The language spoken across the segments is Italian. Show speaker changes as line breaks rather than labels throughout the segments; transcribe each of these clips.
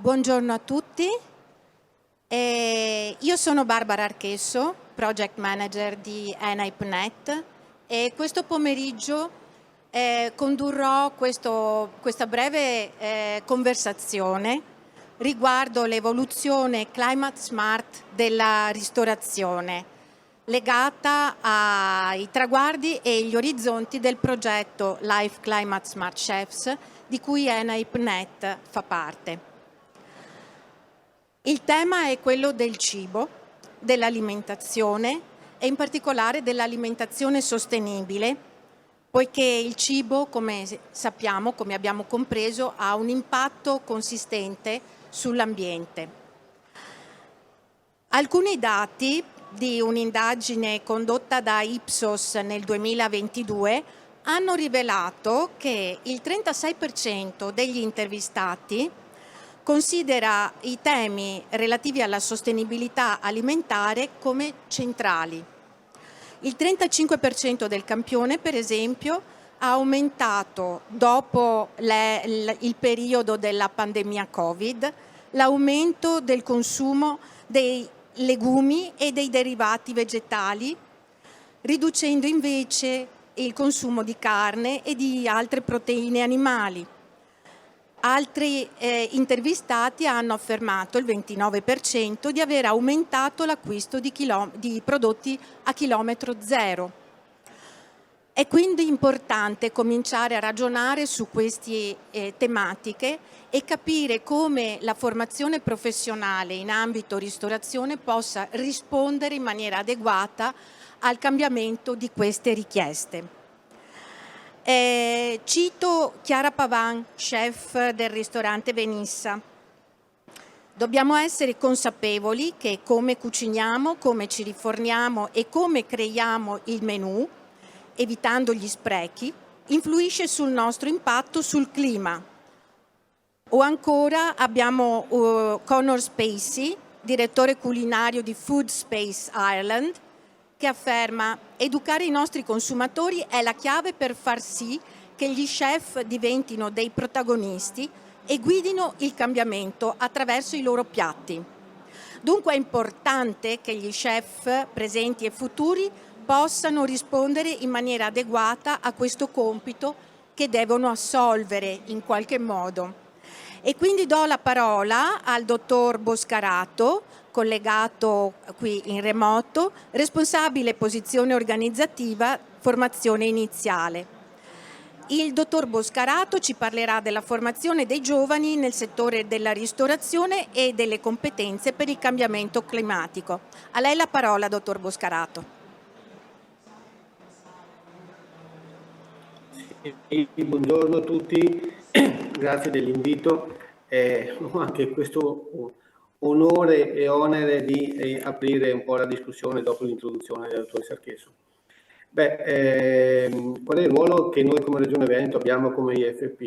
Buongiorno a tutti, io sono Barbara Archesso, Project Manager di ENAIP-Net e questo pomeriggio condurrò questa breve conversazione riguardo l'evoluzione climate smart della ristorazione legata ai traguardi e gli orizzonti del progetto Life Climate Smart Chefs di cui ENAIP-Net fa parte. Il tema è quello del cibo, dell'alimentazione e in particolare dell'alimentazione sostenibile, poiché il cibo, come sappiamo, come abbiamo compreso, ha un impatto consistente sull'ambiente. Alcuni dati di un'indagine condotta da Ipsos nel 2022 hanno rivelato che il 36% degli intervistati considera i temi relativi alla sostenibilità alimentare come centrali. Il 35% del campione, per esempio, ha aumentato dopo il periodo della pandemia Covid l'aumento del consumo dei legumi e dei derivati vegetali, riducendo invece il consumo di carne e di altre proteine animali. Altri intervistati hanno affermato, il 29%, di aver aumentato l'acquisto di prodotti a chilometro zero. È quindi importante cominciare a ragionare su queste tematiche e capire come la formazione professionale in ambito ristorazione possa rispondere in maniera adeguata al cambiamento di queste richieste. Cito Chiara Pavan, chef del ristorante Venissa. Dobbiamo essere consapevoli che come cuciniamo, come ci riforniamo e come creiamo il menù, evitando gli sprechi, influisce sul nostro impatto sul clima. O ancora abbiamo Conor Spacey, direttore culinario di Food Space Ireland, che afferma: educare i nostri consumatori è la chiave per far sì che gli chef diventino dei protagonisti e guidino il cambiamento attraverso i loro piatti. Dunque è importante che gli chef presenti e futuri possano rispondere in maniera adeguata a questo compito che devono assolvere in qualche modo. E quindi do la parola al dottor Boscarato, collegato qui in remoto, responsabile posizione organizzativa, formazione iniziale. Il dottor Boscarato ci parlerà della formazione dei giovani nel settore della ristorazione e delle competenze per il cambiamento climatico. A lei la parola, dottor Boscarato.
Sì, buongiorno a tutti, grazie dell'invito. Ho anche questo onore e onere di aprire un po' la discussione dopo l'introduzione del dottor Archesso. Qual è il ruolo che noi come Regione Veneto abbiamo come IFP?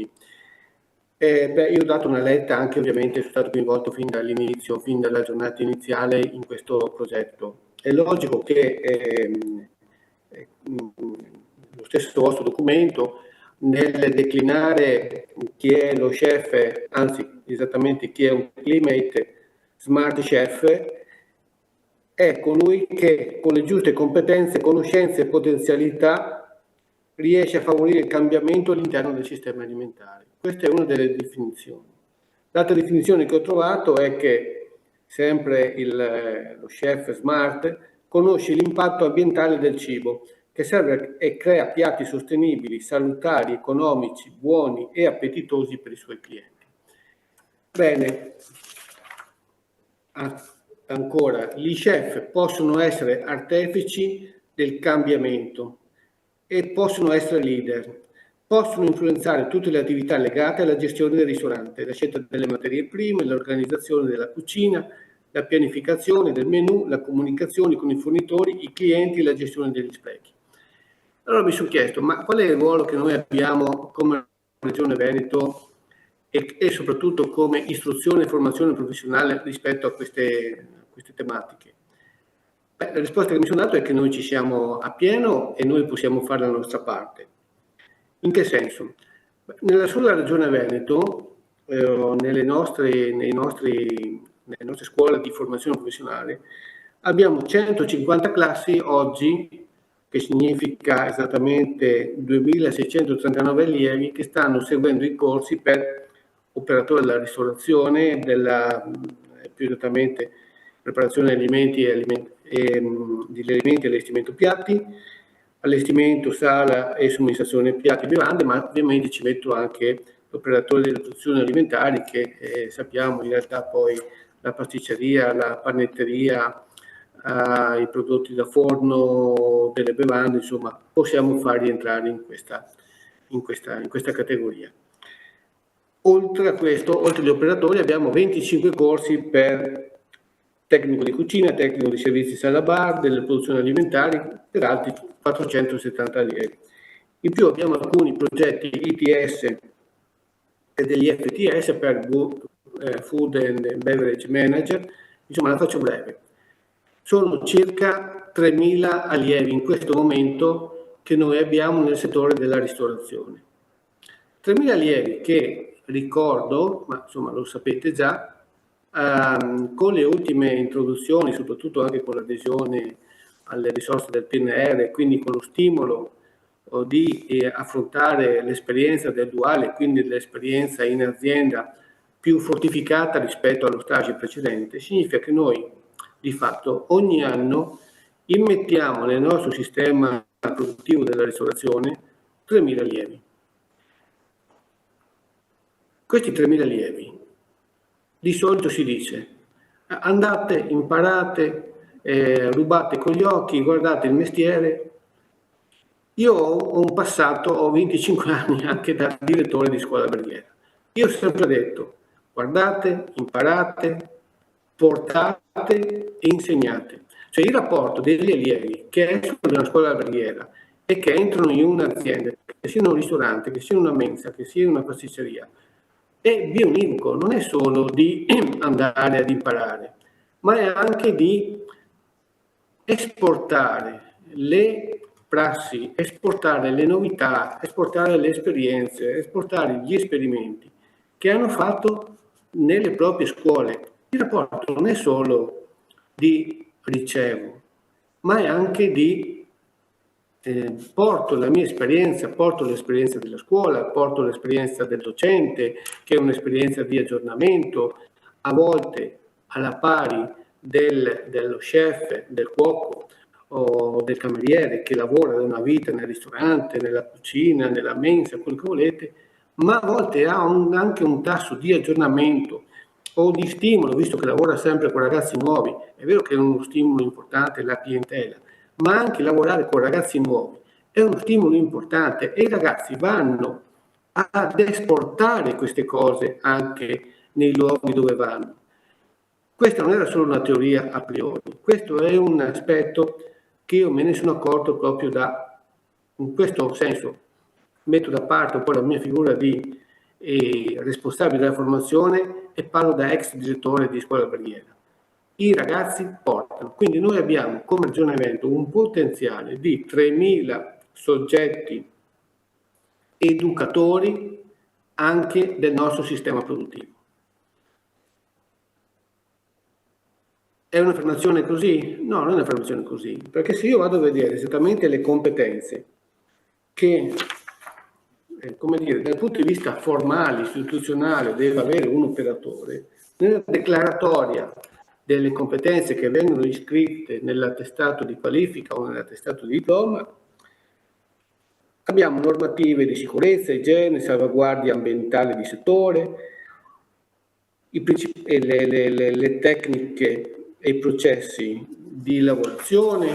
Io ho dato una letta, anche ovviamente sono stato coinvolto fin dall'inizio, fin dalla giornata iniziale in questo progetto. È logico che lo stesso vostro documento, nel declinare chi è lo chef, anzi esattamente chi è un Climate Smart Chef, è colui che con le giuste competenze, conoscenze e potenzialità riesce a favorire il cambiamento all'interno del sistema alimentare. Questa è una delle definizioni. L'altra definizione che ho trovato è che sempre lo chef smart conosce l'impatto ambientale del cibo, che serve e crea piatti sostenibili, salutari, economici, buoni e appetitosi per i suoi clienti. Bene, ancora, gli chef possono essere artefici del cambiamento e possono essere leader, possono influenzare tutte le attività legate alla gestione del ristorante, la scelta delle materie prime, l'organizzazione della cucina, la pianificazione del menù, la comunicazione con i fornitori, i clienti e la gestione degli sprechi. Allora mi sono chiesto, ma qual è il ruolo che noi abbiamo come Regione Veneto e soprattutto come istruzione e formazione professionale rispetto a queste tematiche? La risposta che mi sono dato è che noi ci siamo a pieno e noi possiamo fare la nostra parte. In che senso? Nella sola Regione Veneto nelle nostre scuole di formazione professionale abbiamo 150 classi oggi, che significa esattamente 2639 allievi che stanno seguendo i corsi per operatore della ristorazione, più esattamente preparazione degli alimenti e allestimento piatti, allestimento, sala e somministrazione piatti e bevande, ma ovviamente ci metto anche l'operatore delle produzioni alimentari che sappiamo in realtà poi la pasticceria, la panetteria, i prodotti da forno, delle bevande, insomma possiamo far rientrare in questa categoria. Oltre a questo, oltre agli operatori, abbiamo 25 corsi per tecnico di cucina, tecnico di servizi sala bar, delle produzioni alimentari, per altri 470 allievi. In più abbiamo alcuni progetti ITS e degli FTS per Food and Beverage Manager, insomma la faccio breve. Sono circa 3.000 allievi in questo momento che noi abbiamo nel settore della ristorazione. 3.000 allievi che ricordo, ma insomma lo sapete già, con le ultime introduzioni, soprattutto anche con l'adesione alle risorse del PNR, quindi con lo stimolo di affrontare l'esperienza del duale, quindi l'esperienza in azienda più fortificata rispetto allo stage precedente, significa che noi di fatto ogni anno immettiamo nel nostro sistema produttivo della ristorazione 3.000 allievi. Questi 3.000 allievi, di solito si dice, andate, imparate, rubate con gli occhi, guardate il mestiere. Io ho un passato, ho 25 anni anche da direttore di scuola alberghiera. Io ho sempre detto, guardate, imparate, portate e insegnate. Cioè il rapporto degli allievi che escono da una scuola alberghiera e che entrano in un'azienda, che sia un ristorante, che sia una mensa, che sia una pasticceria, è bionivoco, non è solo di andare ad imparare, ma è anche di esportare le prassi, esportare le novità, esportare le esperienze, esportare gli esperimenti che hanno fatto nelle proprie scuole. Il rapporto non è solo di ricevo, ma è anche di porto la mia esperienza, porto l'esperienza della scuola, porto l'esperienza del docente, che è un'esperienza di aggiornamento, a volte alla pari dello chef, del cuoco o del cameriere che lavora da una vita nel ristorante, nella cucina, nella mensa, quello che volete, ma a volte ha anche un tasso di aggiornamento o di stimolo, visto che lavora sempre con ragazzi nuovi. È vero che è uno stimolo importante la clientela, ma anche lavorare con ragazzi nuovi è uno stimolo importante e i ragazzi vanno ad esportare queste cose anche nei luoghi dove vanno. Questa non era solo una teoria a priori, questo è un aspetto che io me ne sono accorto proprio in questo senso, metto da parte un po' la mia figura di responsabile della formazione e parlo da ex direttore di scuola alberghiera. I ragazzi portano, quindi noi abbiamo come ragionamento un potenziale di 3.000 soggetti educatori anche del nostro sistema produttivo. È un'affermazione così? No, non è un'affermazione così, perché se io vado a vedere esattamente le competenze che, come dire, dal punto di vista formale, istituzionale, deve avere un operatore, nella declaratoria delle competenze che vengono iscritte nell'attestato di qualifica o nell'attestato di diploma, abbiamo normative di sicurezza, igiene, salvaguardia ambientale di settore, le tecniche e i processi di lavorazione,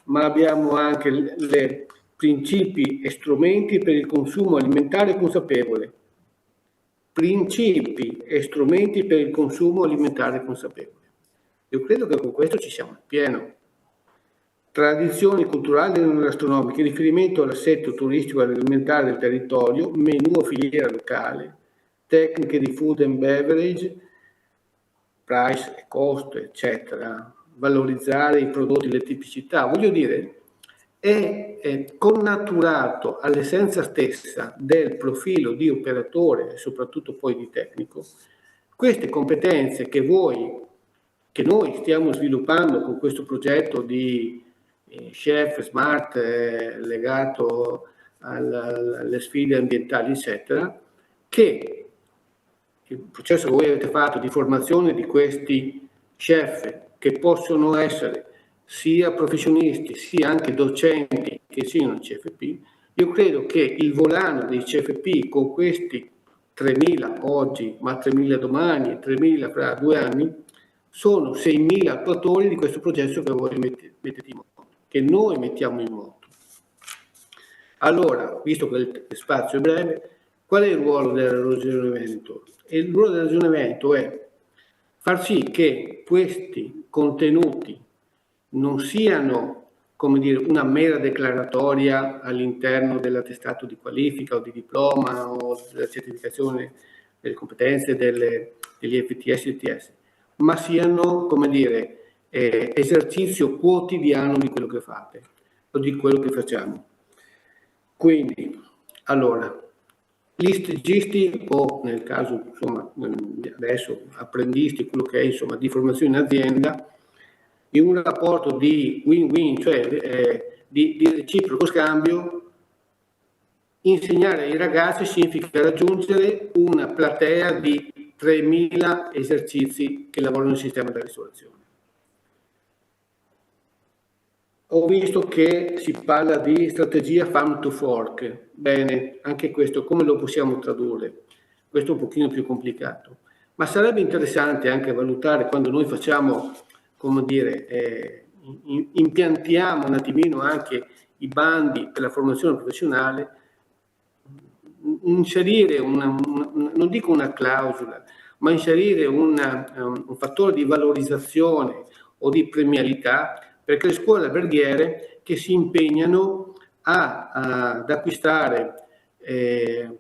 ma abbiamo anche i principi e strumenti per il consumo alimentare consapevole. Principi e strumenti per il consumo alimentare consapevole. Io credo che con questo ci siamo pieno. Tradizioni culturali e gastronomiche, riferimento all'assetto turistico e alimentare del territorio, menù o filiera locale, tecniche di food and beverage, price e costo, eccetera, valorizzare i prodotti, le tipicità. Voglio dire, è connaturato all'essenza stessa del profilo di operatore e soprattutto poi di tecnico, queste competenze che noi stiamo sviluppando con questo progetto di chef smart legato alle sfide ambientali, eccetera, che il processo che voi avete fatto di formazione di questi chef, che possono essere sia professionisti sia anche docenti che siano CFP, io credo che il volano dei CFP con questi 3.000 oggi, ma 3.000 domani e 3.000 fra 2 anni, sono 6.000 attuatori di questo processo che voi mettete in moto, che noi mettiamo in moto. Allora, visto che il spazio è breve, qual è il ruolo del ragionamento? Il ruolo del ragionamento è far sì che questi contenuti non siano, come dire, una mera declaratoria all'interno dell'attestato di qualifica o di diploma o della certificazione delle competenze degli FTS e ITS, ma siano, come dire, esercizio quotidiano di quello che fate o di quello che facciamo. Quindi, allora, gli stagisti o nel caso, insomma, adesso apprendisti, quello che è, insomma, di formazione in azienda, in un rapporto di win-win, cioè di reciproco scambio, insegnare ai ragazzi significa raggiungere una platea di 3.000 esercizi che lavorano nel sistema della ristorazione. Ho visto che si parla di strategia farm to fork. Bene, anche questo come lo possiamo tradurre? Questo è un pochino più complicato. Ma sarebbe interessante anche valutare quando noi facciamo, come dire, impiantiamo un attimino anche i bandi per la formazione professionale, inserire non dico una clausola, ma inserire un fattore di valorizzazione o di premialità perché le scuole alberghiere che si impegnano ad acquistare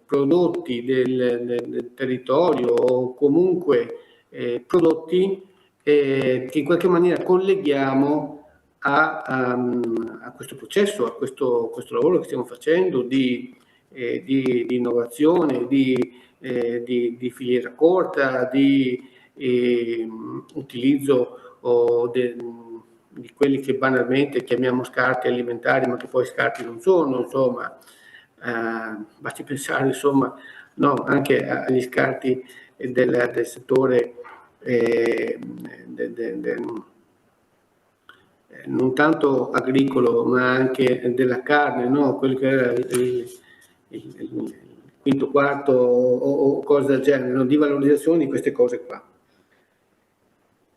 prodotti del territorio o comunque prodotti che in qualche maniera colleghiamo a questo processo, a questo lavoro che stiamo facendo di innovazione, di filiera corta, di utilizzo di quelli che banalmente chiamiamo scarti alimentari, ma che poi scarti non sono, insomma, basti pensare, insomma, no, anche agli scarti del settore non tanto agricolo, ma anche della carne, no? Quello che era il quinto, quarto o cose del genere, no? Di valorizzazione di queste cose qua.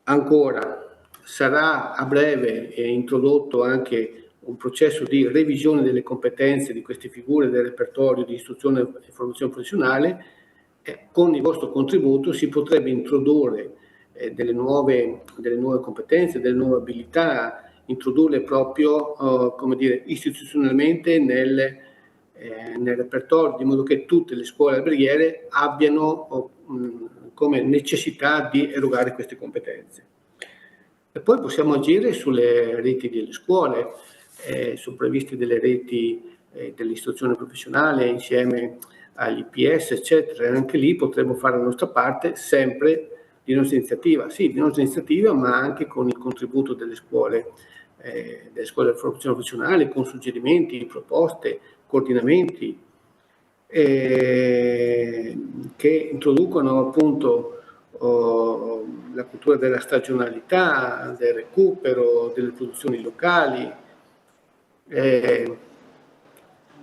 Ancora, sarà a breve introdotto anche un processo di revisione delle competenze di queste figure del repertorio di istruzione e formazione professionale. Con il vostro contributo si potrebbe introdurre delle nuove competenze, delle nuove abilità, introdurle proprio, come dire, istituzionalmente nel repertorio, di modo che tutte le scuole alberghiere abbiano come necessità di erogare queste competenze. E poi possiamo agire sulle reti delle scuole, sono previste delle reti dell'istruzione professionale insieme agli IPS, eccetera, e anche lì potremo fare la nostra parte sempre di nostra iniziativa, sì, di nostra iniziativa, ma anche con il contributo delle scuole di formazione professionale, con suggerimenti, proposte, coordinamenti che introducono appunto la cultura della stagionalità, del recupero, delle produzioni locali.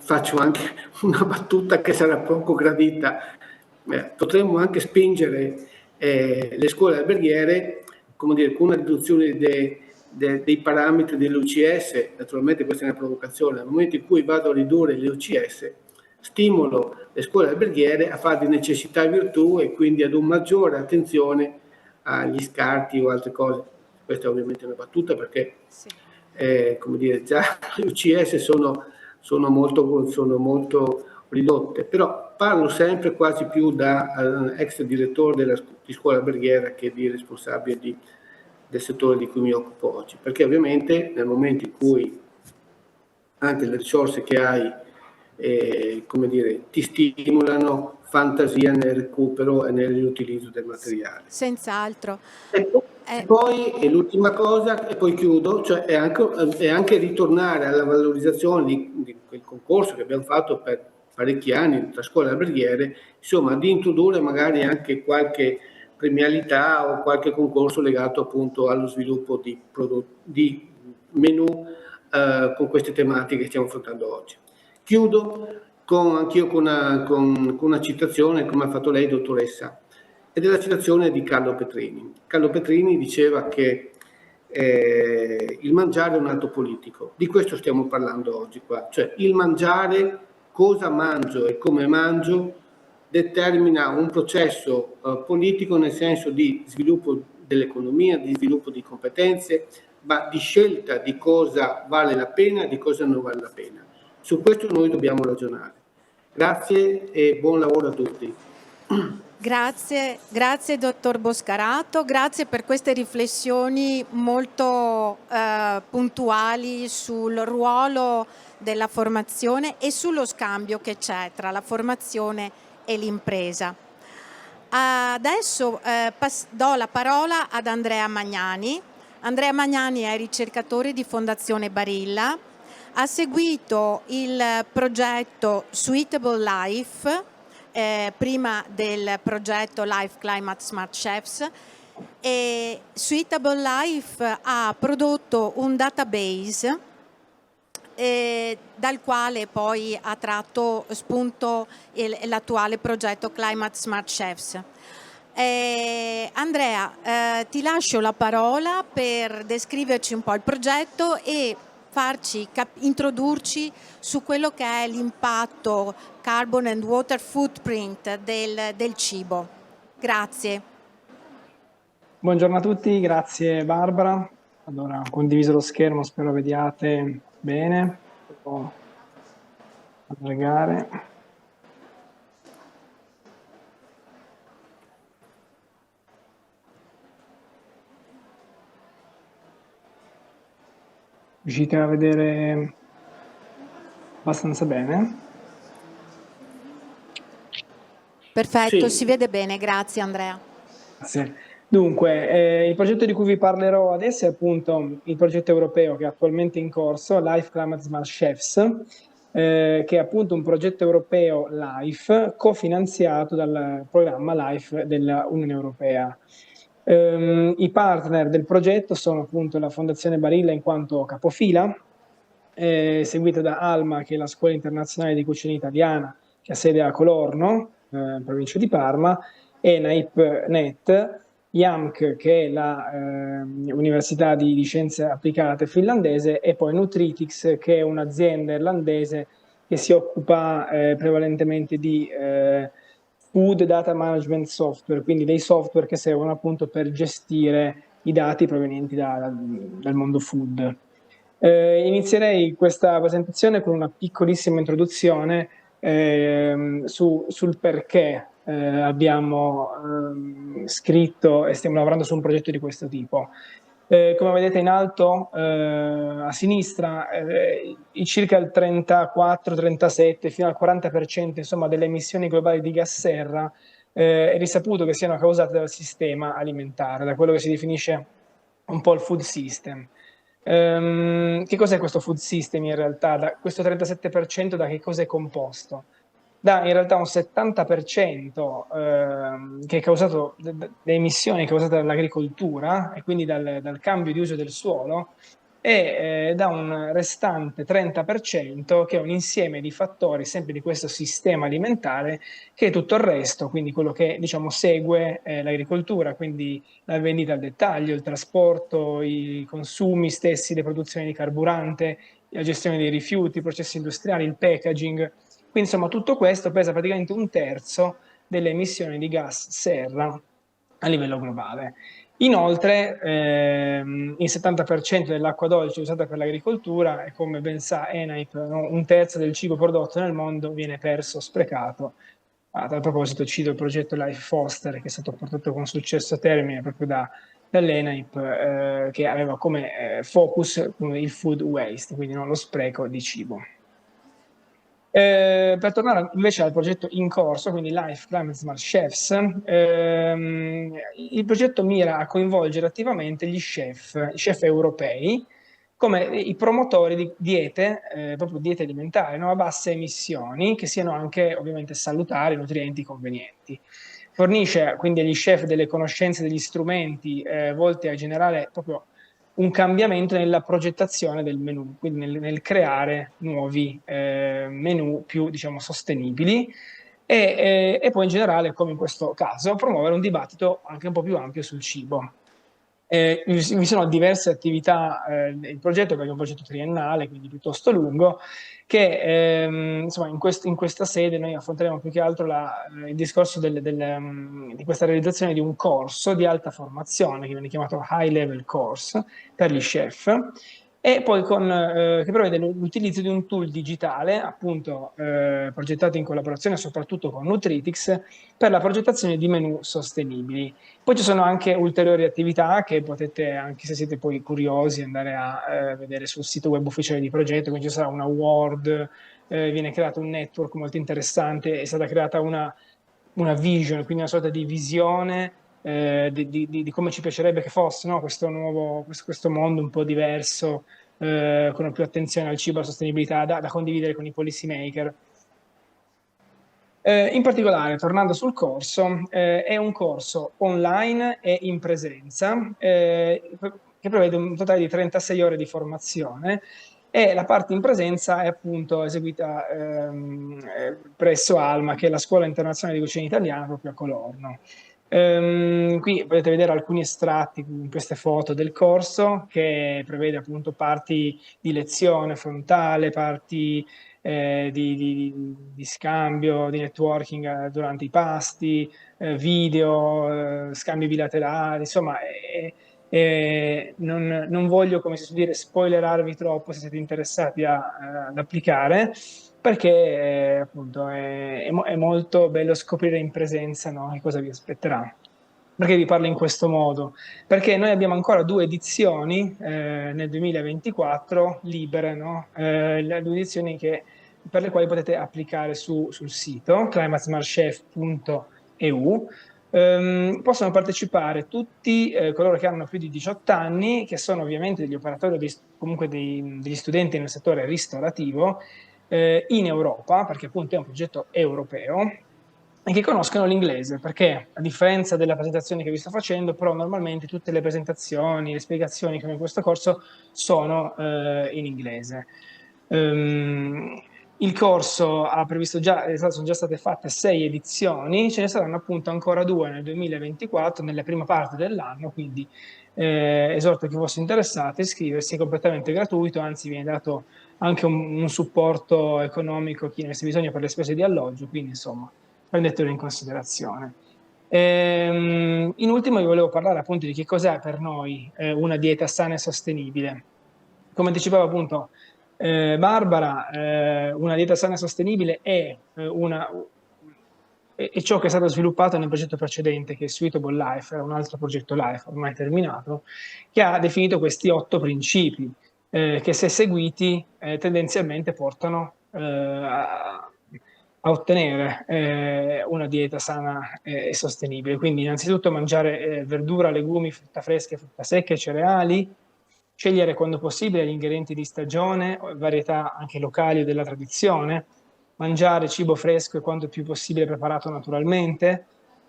Faccio anche una battuta che sarà poco gradita. Potremmo anche spingere le scuole alberghiere, come dire, con una riduzione dei parametri dell'UCS. Naturalmente questa è una provocazione. Nel momento in cui vado a ridurre le UCS, stimolo le scuole alberghiere a fare di necessità virtù e quindi ad una maggiore attenzione agli scarti o altre cose. Questa è ovviamente una battuta perché, sì, come dire, già le UCS sono molto ridotte, però parlo sempre quasi più da ex direttore di scuola alberghiera che di responsabile del settore di cui mi occupo oggi, perché ovviamente nel momento in cui anche le risorse che hai, come dire, ti stimolano fantasia nel recupero e nell'utilizzo del materiale.
Senz'altro.
E poi è l'ultima cosa, e poi chiudo, cioè è anche ritornare alla valorizzazione di quel concorso che abbiamo fatto per parecchi anni tra scuole alberghiere, insomma, di introdurre magari anche qualche premialità o qualche concorso legato appunto allo sviluppo di menu con queste tematiche che stiamo affrontando oggi. Chiudo anch'io con una citazione, come ha fatto lei, dottoressa, ed è la citazione di Carlo Petrini. Carlo Petrini diceva che il mangiare è un atto politico. Di questo stiamo parlando oggi qua, cioè il mangiare, cosa mangio e come mangio, determina un processo politico nel senso di sviluppo dell'economia, di sviluppo di competenze, ma di scelta di cosa vale la pena e di cosa non vale la pena. Su questo noi dobbiamo ragionare. Grazie e buon lavoro a tutti.
Grazie dottor Boscarato, grazie per queste riflessioni molto puntuali sul ruolo della formazione e sullo scambio che c'è tra la formazione e l'impresa. Adesso do la parola ad Andrea Magnani. Andrea Magnani è ricercatore di Fondazione Barilla, ha seguito il progetto Suitable Life, prima del progetto Life Climate Smart Chefs, e Suitable Life ha prodotto un database dal quale poi ha tratto spunto l'attuale progetto Climate Smart Chefs. Andrea, ti lascio la parola per descriverci un po' il progetto e farci introdurci su quello che è l'impatto carbon and water footprint del cibo. Grazie.
Buongiorno a tutti, grazie Barbara. Allora, ho condiviso lo schermo, spero vediate bene. Devo allargare. Riuscite a vedere abbastanza bene?
Perfetto,
Sì.
si vede bene, grazie Andrea.
Grazie. Dunque, il progetto di cui vi parlerò adesso è appunto il progetto europeo che è attualmente in corso, Life Climate Smart Chefs, che è appunto un progetto europeo LIFE cofinanziato dal programma LIFE dell'Unione Europea. I partner del progetto sono appunto la Fondazione Barilla in quanto capofila, seguita da ALMA, che è la Scuola Internazionale di Cucina Italiana, che ha sede a Colorno, in provincia di Parma, ENAIP-NET, IAMC, che è la Università di Scienze Applicate finlandese, e poi Nutritix, che è un'azienda irlandese che si occupa prevalentemente di food data management software, quindi dei software che servono appunto per gestire i dati provenienti dal mondo food. Inizierei questa presentazione con una piccolissima introduzione sul perché abbiamo scritto e stiamo lavorando su un progetto di questo tipo. Come vedete in alto a sinistra, circa il 34-37 fino al 40% insomma, delle emissioni globali di gas serra è risaputo che siano causate dal sistema alimentare, da quello che si definisce un po' il food system. Che cos'è questo food system in realtà? Questo 37% da che cosa è composto? Da in realtà un 70% che è causato da emissioni causate dall'agricoltura e quindi dal cambio di uso del suolo, e da un restante 30% che è un insieme di fattori sempre di questo sistema alimentare, che è tutto il resto, quindi quello che diciamo segue l'agricoltura, quindi la vendita al dettaglio, il trasporto, i consumi stessi, le produzioni di carburante, la gestione dei rifiuti, i processi industriali, il packaging. Quindi insomma tutto questo pesa praticamente un terzo delle emissioni di gas serra a livello globale. Inoltre il 70% dell'acqua dolce usata per l'agricoltura, e come ben sa ENAIP, un terzo del cibo prodotto nel mondo viene perso, sprecato. A tal proposito cito il progetto Life Foster, che è stato portato con successo a termine proprio dall'ENAIP, che aveva come focus il food waste, quindi lo spreco di cibo. Per tornare invece al progetto in corso, quindi Life Climate Smart Chefs, il progetto mira a coinvolgere attivamente i chef europei, come i promotori di diete, proprio diete alimentari, a basse emissioni, che siano anche ovviamente salutari, nutrienti, convenienti. Fornisce quindi agli chef delle conoscenze, degli strumenti volti a generare proprio un cambiamento nella progettazione del menu, quindi nel creare nuovi menu più, diciamo, sostenibili e poi in generale, come in questo caso, promuovere un dibattito anche un po' più ampio sul cibo. Vi sono diverse attività del progetto, perché è un progetto triennale, quindi piuttosto lungo, che insomma in questa sede noi affronteremo più che altro il discorso di questa realizzazione di un corso di alta formazione che viene chiamato High Level Course per gli chef, e poi che prevede l'utilizzo di un tool digitale, appunto progettato in collaborazione soprattutto con Nutritix, per la progettazione di menu sostenibili. Poi ci sono anche ulteriori attività che potete, anche se siete poi curiosi, andare a vedere sul sito web ufficiale di progetto. Quindi ci sarà una award, viene creato un network molto interessante, è stata creata una vision, quindi una sorta di visione di come ci piacerebbe che fosse, no? questo mondo un po' diverso, con più attenzione al cibo e alla sostenibilità, da condividere con i policy maker. In particolare, tornando sul corso, è un corso online e in presenza, che prevede un totale di 36 ore di formazione, e la parte in presenza è appunto eseguita presso ALMA, che è la Scuola Internazionale di Cucina Italiana, proprio a Colorno. Qui potete vedere alcuni estratti in queste foto del corso, che prevede appunto parti di lezione frontale, parti di scambio, di networking durante i pasti, video, scambi bilaterali, insomma, non voglio, come si suol dire, spoilerarvi troppo se siete interessati ad applicare, perché appunto è molto bello scoprire in presenza, no, che cosa vi aspetterà. Perché vi parlo in questo modo? Perché noi abbiamo ancora 2 edizioni nel 2024 libere, no? 2 edizioni per le quali potete applicare sul sito climatesmartchef.eu. Possono partecipare tutti coloro che hanno più di 18 anni, che sono ovviamente degli operatori, comunque degli studenti nel settore ristorativo, in Europa, perché appunto è un progetto europeo, e che conoscono l'inglese, perché a differenza della presentazione che vi sto facendo, però normalmente tutte le presentazioni, le spiegazioni come in questo corso sono in inglese. Il corso ha previsto sono già state fatte 6 edizioni, ce ne saranno appunto ancora 2 nel 2024, nella prima parte dell'anno, quindi esorto chi fosse interessato a iscriversi, è completamente gratuito, anzi viene dato anche un supporto economico a chi ne avesse bisogno per le spese di alloggio, quindi insomma prendetelo in considerazione. In ultimo vi volevo parlare appunto di che cos'è per noi una dieta sana e sostenibile. Come diceva appunto Barbara, una dieta sana e sostenibile è ciò che è stato sviluppato nel progetto precedente, che è Suitable Life, era un altro progetto Life ormai terminato, che ha definito questi 8 principi che, se seguiti, tendenzialmente portano a ottenere una dieta sana e sostenibile. Quindi innanzitutto mangiare verdura, legumi, frutta fresca, frutta secca e cereali, scegliere quando possibile gli ingredienti di stagione, varietà anche locali o della tradizione, mangiare cibo fresco e quanto più possibile preparato naturalmente,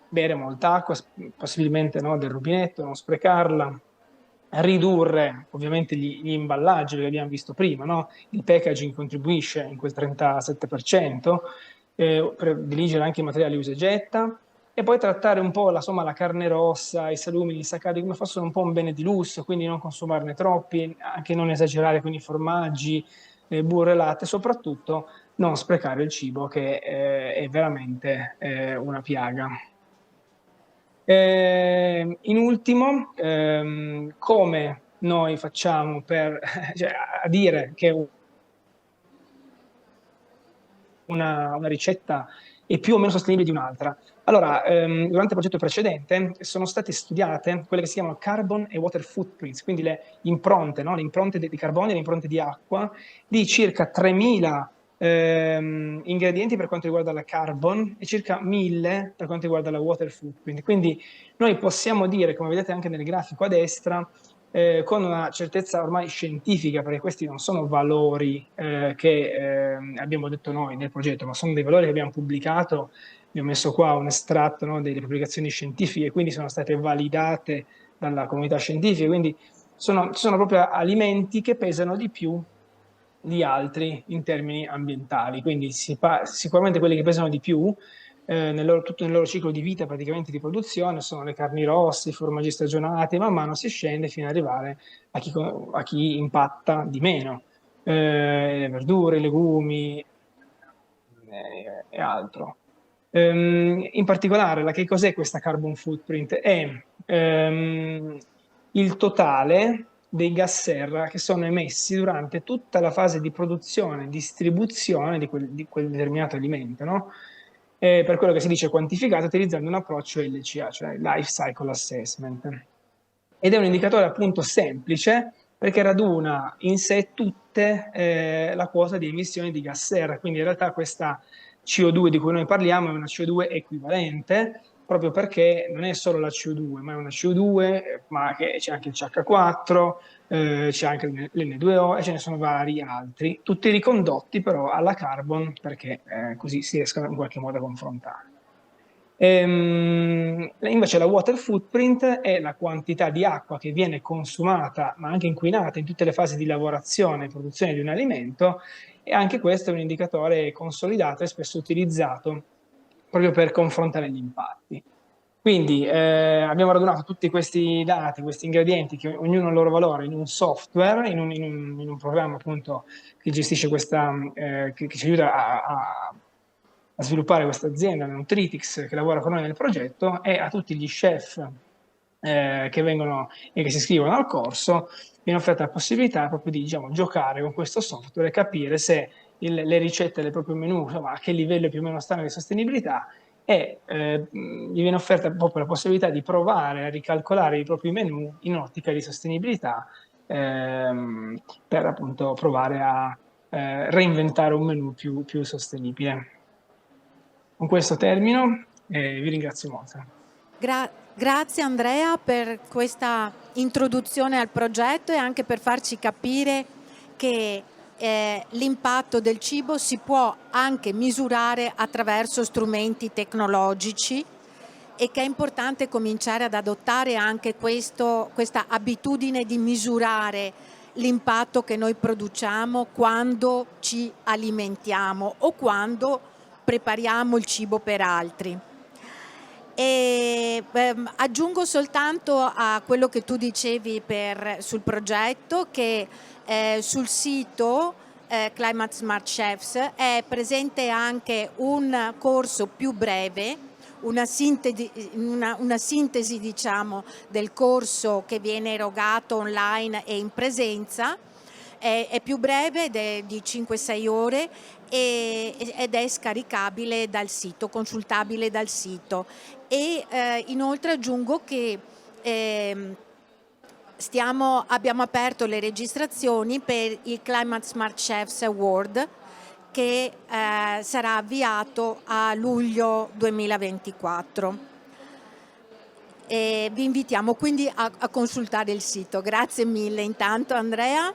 bere molta acqua, possibilmente no, del rubinetto, non sprecarla, ridurre ovviamente gli imballaggi che abbiamo visto prima, no? Il packaging contribuisce in quel 37%, prediligere anche i materiali usa e getta, e poi trattare un po' la carne rossa, i salumi, gli insaccati come fossero un po' un bene di lusso, quindi non consumarne troppi, anche non esagerare con i formaggi, burro e latte, soprattutto non sprecare il cibo, che è veramente una piaga. In ultimo, come noi facciamo cioè, a dire che una ricetta è più o meno sostenibile di un'altra. Allora, durante il progetto precedente sono state studiate quelle che si chiamano carbon e water footprints, quindi le impronte, no? Le impronte di carbonio e le impronte di acqua di circa 3.000 ingredienti per quanto riguarda la carbon e circa 1.000 per quanto riguarda la water footprint. Quindi noi possiamo dire, come vedete anche nel grafico a destra, con una certezza ormai scientifica, perché questi non sono valori che abbiamo detto noi nel progetto, ma sono dei valori che abbiamo pubblicato. Vi ho messo qua un estratto, no, delle pubblicazioni scientifiche, quindi sono state validate dalla comunità scientifica, quindi sono proprio alimenti che pesano di più di altri in termini ambientali. Quindi sicuramente quelli che pesano di più tutto nel loro ciclo di vita praticamente di produzione sono le carni rosse, i formaggi stagionati, man mano si scende fino ad arrivare a chi impatta di meno, le verdure, i legumi e altro. In particolare, che cos'è questa carbon footprint? È il totale dei gas serra che sono emessi durante tutta la fase di produzione e distribuzione di quel determinato alimento, no? Per quello che si dice quantificato utilizzando un approccio LCA, cioè Life Cycle Assessment. Ed è un indicatore appunto semplice perché raduna in sé tutte la quota di emissioni di gas serra, quindi in realtà questa CO2 di cui noi parliamo è una CO2 equivalente, proprio perché non è solo la CO2, ma è una CO2, ma che c'è anche il CH4, c'è anche l'N2O e ce ne sono vari altri, tutti ricondotti però alla carbon perché così si riescono in qualche modo a confrontare. Invece la water footprint è la quantità di acqua che viene consumata, ma anche inquinata in tutte le fasi di lavorazione e produzione di un alimento, e anche questo è un indicatore consolidato e spesso utilizzato proprio per confrontare gli impatti. Quindi abbiamo radunato tutti questi dati, questi ingredienti, che ognuno ha il loro valore, in un software, in un programma appunto che gestisce che ci aiuta a sviluppare questa azienda, Nutritix, che lavora con noi nel progetto, e a tutti gli chef che vengono e che si iscrivono al corso viene offerta la possibilità proprio di, diciamo, giocare con questo software e capire se le ricette del proprio menù, insomma, a che livello più o meno stanno di sostenibilità, e gli viene offerta proprio la possibilità di provare a ricalcolare i propri menù in ottica di sostenibilità per appunto provare a reinventare un menù più sostenibile. Con questo termino e vi ringrazio molto.
Grazie Andrea per questa introduzione al progetto e anche per farci capire che l'impatto del cibo si può anche misurare attraverso strumenti tecnologici e che è importante cominciare ad adottare anche questa abitudine di misurare l'impatto che noi produciamo quando ci alimentiamo o quando prepariamo il cibo per altri. E aggiungo soltanto a quello che tu dicevi sul progetto che sul sito Climate Smart Chefs è presente anche un corso più breve, una sintesi diciamo del corso che viene erogato online e in presenza. È più breve ed è di 5-6 ore ed è scaricabile dal sito, consultabile dal sito. E inoltre aggiungo che abbiamo aperto le registrazioni per il Climate Smart Chefs Award che sarà avviato a luglio 2024. Vi invitiamo quindi a consultare il sito. Grazie mille intanto Andrea.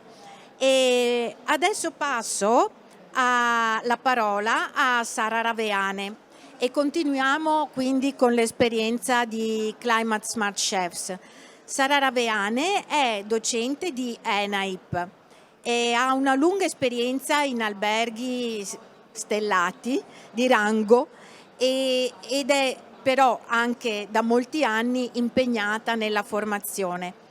E adesso passo la parola a Sara Raveane e continuiamo quindi con l'esperienza di Climate Smart Chefs. Sara Raveane è docente di ENAIP e ha una lunga esperienza in alberghi stellati di rango ed è però anche da molti anni impegnata nella formazione.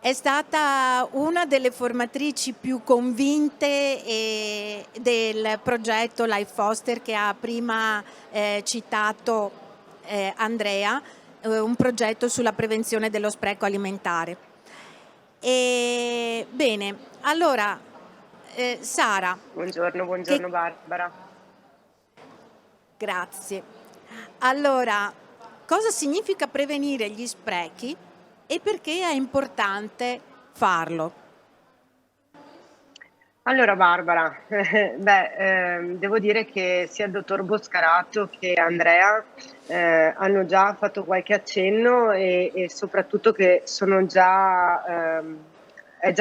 È stata una delle formatrici più convinte del progetto Life Foster che ha prima citato Andrea, un progetto sulla prevenzione dello spreco alimentare. Bene, allora Sara.
Buongiorno Barbara.
Grazie. Allora, cosa significa prevenire gli sprechi e perché è importante farlo?
Allora Barbara, devo dire che sia il dottor Boscarato che Andrea hanno già fatto qualche accenno e soprattutto che è già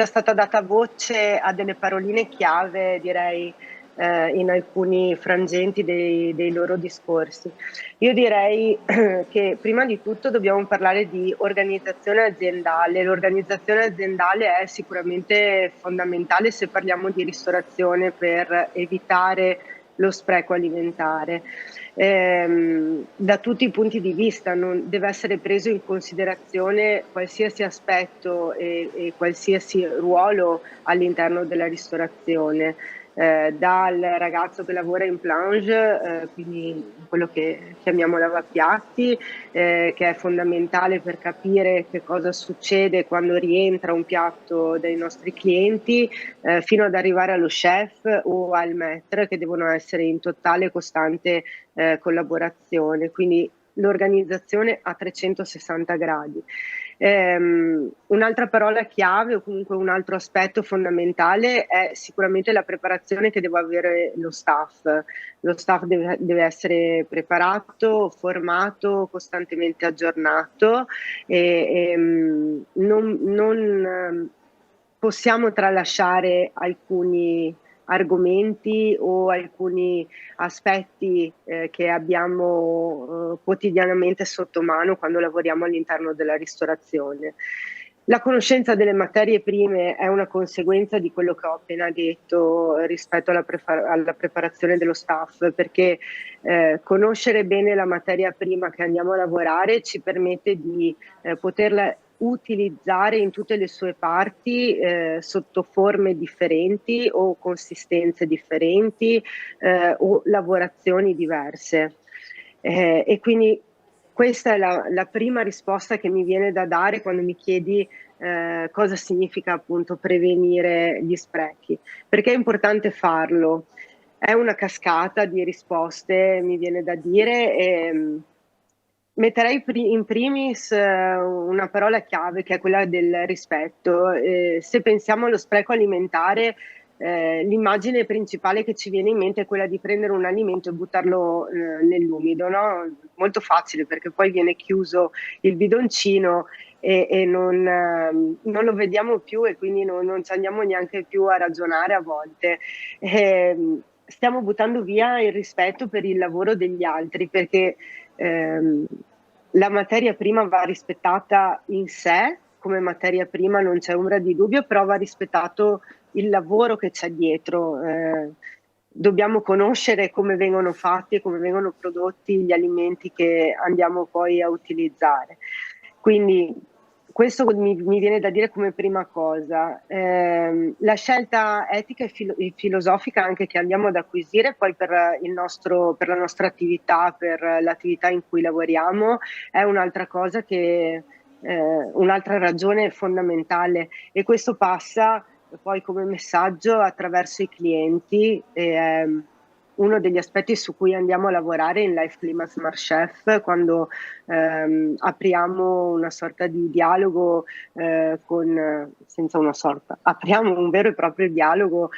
stata data voce a delle paroline chiave, direi, in alcuni frangenti dei loro discorsi. Io direi che prima di tutto dobbiamo parlare di organizzazione aziendale. L'organizzazione aziendale è sicuramente fondamentale se parliamo di ristorazione per evitare lo spreco alimentare. Da tutti i punti di vista deve essere preso in considerazione qualsiasi aspetto e qualsiasi ruolo all'interno della ristorazione. Dal ragazzo che lavora in plonge, quindi quello che chiamiamo lavapiatti, che è fondamentale per capire che cosa succede quando rientra un piatto dai nostri clienti, fino ad arrivare allo chef o al maître, che devono essere in totale e costante collaborazione, quindi l'organizzazione a 360 gradi. Un'altra parola chiave o comunque un altro aspetto fondamentale è sicuramente la preparazione che deve avere lo staff. Lo staff deve essere preparato, formato, costantemente aggiornato e non possiamo tralasciare alcuni argomenti o alcuni aspetti che abbiamo quotidianamente sotto mano quando lavoriamo all'interno della ristorazione. La conoscenza delle materie prime è una conseguenza di quello che ho appena detto rispetto alla preparazione dello staff, perché conoscere bene la materia prima che andiamo a lavorare ci permette di poterla utilizzare in tutte le sue parti sotto forme differenti o consistenze differenti o lavorazioni diverse. E quindi questa è la prima risposta che mi viene da dare quando mi chiedi cosa significa appunto prevenire gli sprechi. Perché è importante farlo? È una cascata di risposte, mi viene da dire, e metterei in primis una parola chiave che è quella del rispetto. Se pensiamo allo spreco alimentare, l'immagine principale che ci viene in mente è quella di prendere un alimento e buttarlo nell'umido, no? Molto facile perché poi viene chiuso il bidoncino e non lo vediamo più e quindi non ci andiamo neanche più a ragionare a volte. Stiamo buttando via il rispetto per il lavoro degli altri perché la materia prima va rispettata in sé, come materia prima non c'è ombra di dubbio, però va rispettato il lavoro che c'è dietro. Dobbiamo conoscere come vengono fatti e come vengono prodotti gli alimenti che andiamo poi a utilizzare. Quindi questo mi viene da dire come prima cosa. La scelta etica e filosofica anche che andiamo ad acquisire poi per la nostra attività, per l'attività in cui lavoriamo, è un'altra cosa un'altra ragione fondamentale e questo passa poi come messaggio attraverso i clienti. Uno degli aspetti su cui andiamo a lavorare in Life Clima Smart Chef quando apriamo una sorta di dialogo apriamo un vero e proprio dialogo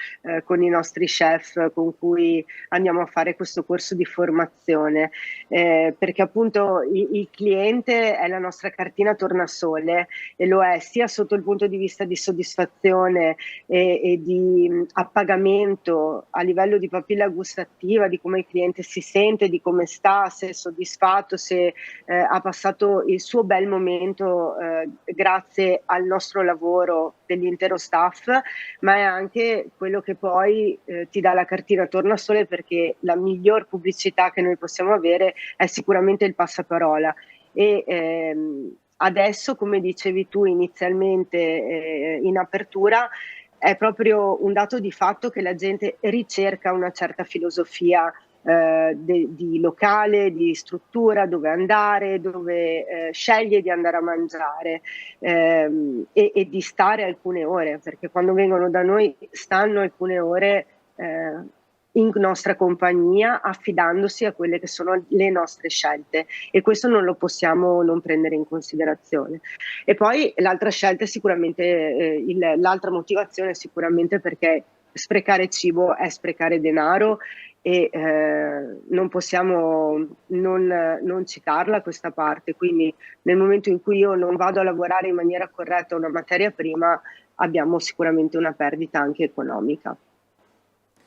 con i nostri chef con cui andiamo a fare questo corso di formazione, perché appunto il cliente è la nostra cartina tornasole e lo è sia sotto il punto di vista di soddisfazione e di appagamento a livello di papilla gustativa, di come il cliente si sente, di come sta, se è soddisfatto, se ha passato il suo bel momento grazie al nostro lavoro dell'intero staff, ma è anche quello che poi ti dà la cartina tornasole, perché la miglior pubblicità che noi possiamo avere è sicuramente il passaparola. E adesso, come dicevi tu inizialmente in apertura, è proprio un dato di fatto che la gente ricerca una certa filosofia di locale, di struttura, dove andare, dove sceglie di andare a mangiare e di stare alcune ore, perché quando vengono da noi stanno alcune ore in nostra compagnia, affidandosi a quelle che sono le nostre scelte, e questo non lo possiamo non prendere in considerazione. E poi l'altra scelta è sicuramente, l'altra motivazione è sicuramente perché sprecare cibo è sprecare denaro, e non possiamo non citarla questa parte. Quindi nel momento in cui io non vado a lavorare in maniera corretta una materia prima, abbiamo sicuramente una perdita anche economica.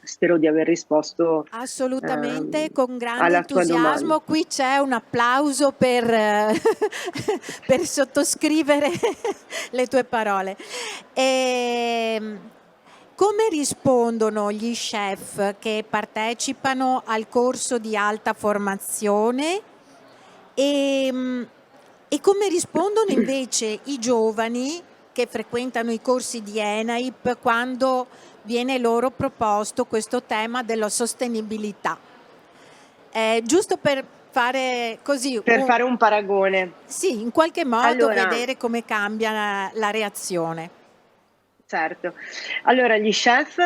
Spero di aver risposto
assolutamente con grande
alla tua
entusiasmo.
domanda.
Qui c'è un applauso per, per sottoscrivere le tue parole. Come rispondono gli chef che partecipano al corso di alta formazione e come rispondono invece i giovani che frequentano i corsi di ENAIP quando viene loro proposto questo tema della sostenibilità? Giusto per fare così
fare un paragone.
Sì, in qualche modo
Allora,
vedere come cambia la reazione.
Certo. Allora, gli chef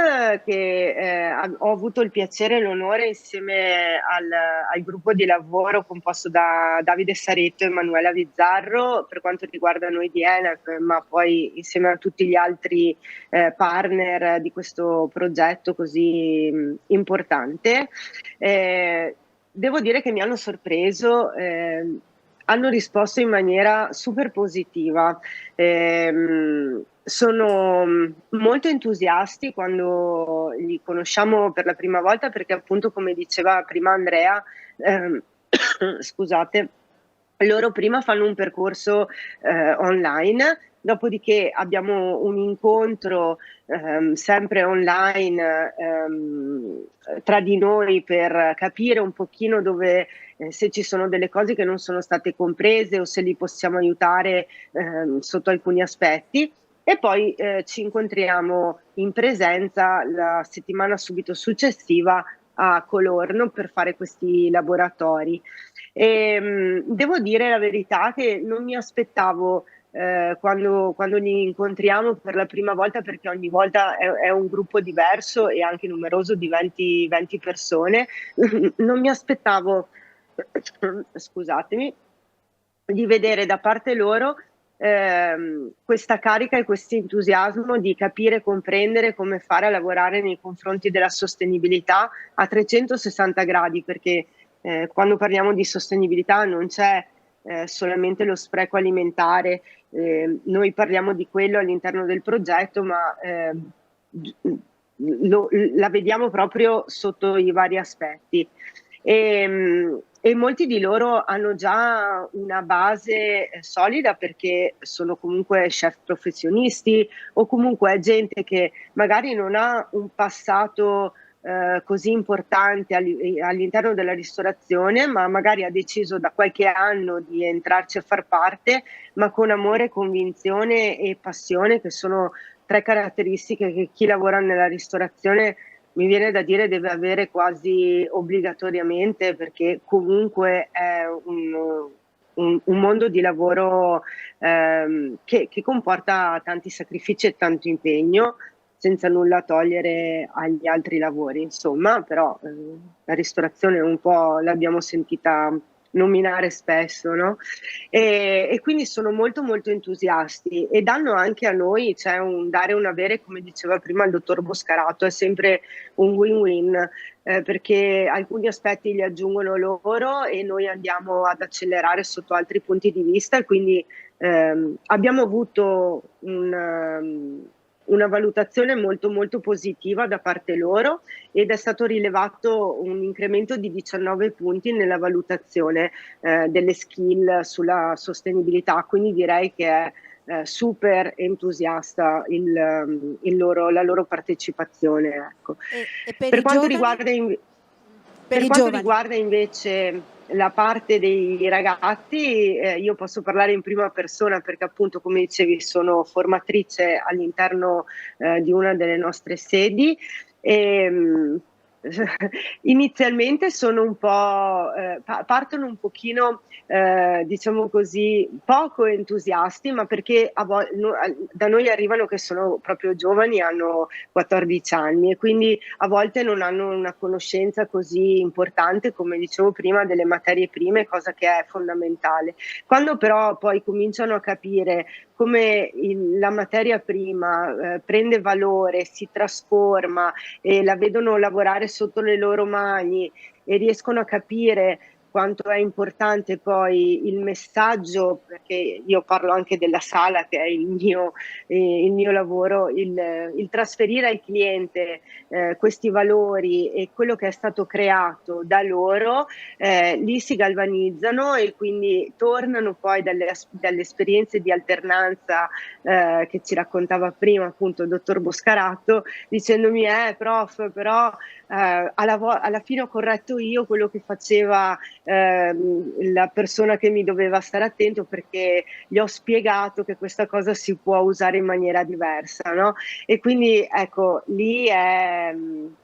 che ho avuto il piacere e l'onore insieme al gruppo di lavoro composto da Davide Saretto e Emanuela Bizzarro, per quanto riguarda noi di ENAIP, ma poi insieme a tutti gli altri partner di questo progetto così importante, devo dire che mi hanno sorpreso, hanno risposto in maniera super positiva. Sono molto entusiasti quando li conosciamo per la prima volta, perché appunto, come diceva prima Andrea, scusate, loro prima fanno un percorso online, dopodiché abbiamo un incontro sempre online tra di noi per capire un pochino dove, se ci sono delle cose che non sono state comprese o se li possiamo aiutare sotto alcuni aspetti. E poi ci incontriamo in presenza la settimana subito successiva a Colorno per fare questi laboratori. Devo dire la verità che non mi aspettavo quando li incontriamo per la prima volta, perché ogni volta è un gruppo diverso e anche numeroso di 20 persone, non mi aspettavo, scusatemi, di vedere da parte loro questa carica e questo entusiasmo di capire e comprendere come fare a lavorare nei confronti della sostenibilità a 360 gradi, perché quando parliamo di sostenibilità non c'è solamente lo spreco alimentare, noi parliamo di quello all'interno del progetto, ma la vediamo proprio sotto i vari aspetti. E molti di loro hanno già una base solida, perché sono comunque chef professionisti o comunque è gente che magari non ha un passato così importante all'interno della ristorazione, ma magari ha deciso da qualche anno di entrarci a far parte, ma con amore, convinzione e passione, che sono 3 caratteristiche che chi lavora nella ristorazione, mi viene da dire, deve avere quasi obbligatoriamente, perché comunque è un mondo di lavoro che comporta tanti sacrifici e tanto impegno, senza nulla togliere agli altri lavori, insomma. Però la ristorazione un po' l'abbiamo sentita nominare spesso, no? E quindi sono molto molto entusiasti e danno anche a noi, c'è un dare e un avere, come diceva prima il dottor Boscarato, è sempre un win-win, perché alcuni aspetti li aggiungono loro e noi andiamo ad accelerare sotto altri punti di vista, e quindi abbiamo avuto una valutazione molto molto positiva da parte loro, ed è stato rilevato un incremento di 19 punti nella valutazione delle skill sulla sostenibilità, quindi direi che è super entusiasta la loro partecipazione, ecco.
E per
Per
i
quanto
giovani?
riguarda invece la parte dei ragazzi, io posso parlare in prima persona, perché appunto, come dicevi, sono formatrice all'interno di una delle nostre sedi, e inizialmente sono un po', partono un pochino, diciamo così, poco entusiasti, ma perché da noi arrivano che sono proprio giovani, hanno 14 anni, e quindi a volte non hanno una conoscenza così importante, come dicevo prima, delle materie prime, cosa che è fondamentale. Quando però poi cominciano a capire come la materia prima prende valore, si trasforma e la vedono lavorare sotto le loro mani e riescono a capire quanto è importante poi il messaggio, perché io parlo anche della sala che è il mio lavoro, il trasferire al cliente questi valori e quello che è stato creato da loro, lì si galvanizzano e quindi tornano poi dalle esperienze di alternanza che ci raccontava prima appunto il dottor Boscaratto, dicendomi prof, però alla fine ho corretto io quello che faceva la persona che mi doveva stare attento, perché gli ho spiegato che questa cosa si può usare in maniera diversa, no? E quindi ecco, lì è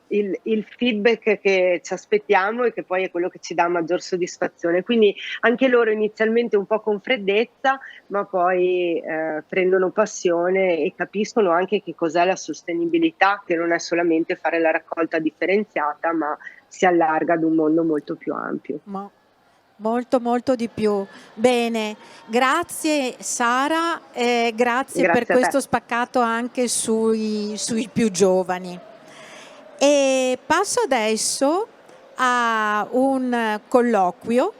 il feedback che ci aspettiamo e che poi è quello che ci dà maggior soddisfazione. Quindi anche loro inizialmente un po' con freddezza, ma poi prendono passione e capiscono anche che cos'è la sostenibilità, che non è solamente fare la raccolta differenziata, ma si allarga ad un mondo molto più ampio.
Molto di più. Bene, grazie Sara, grazie per questo spaccato anche sui più giovani. E passo adesso a un colloquio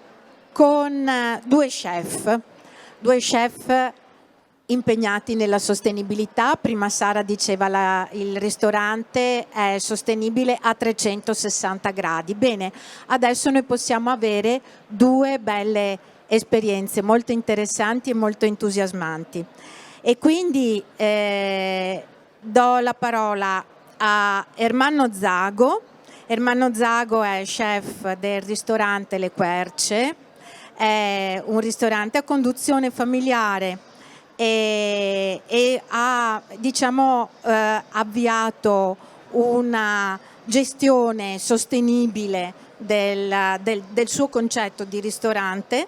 con due chef impegnati nella sostenibilità. Prima Sara diceva il ristorante è sostenibile a 360 gradi. Bene, adesso noi possiamo avere due belle esperienze molto interessanti e molto entusiasmanti. E quindi do la parola a Ermanno Zago. Ermanno Zago è chef del ristorante Le Querce, è un ristorante a conduzione familiare e ha avviato una gestione sostenibile del suo concetto di ristorante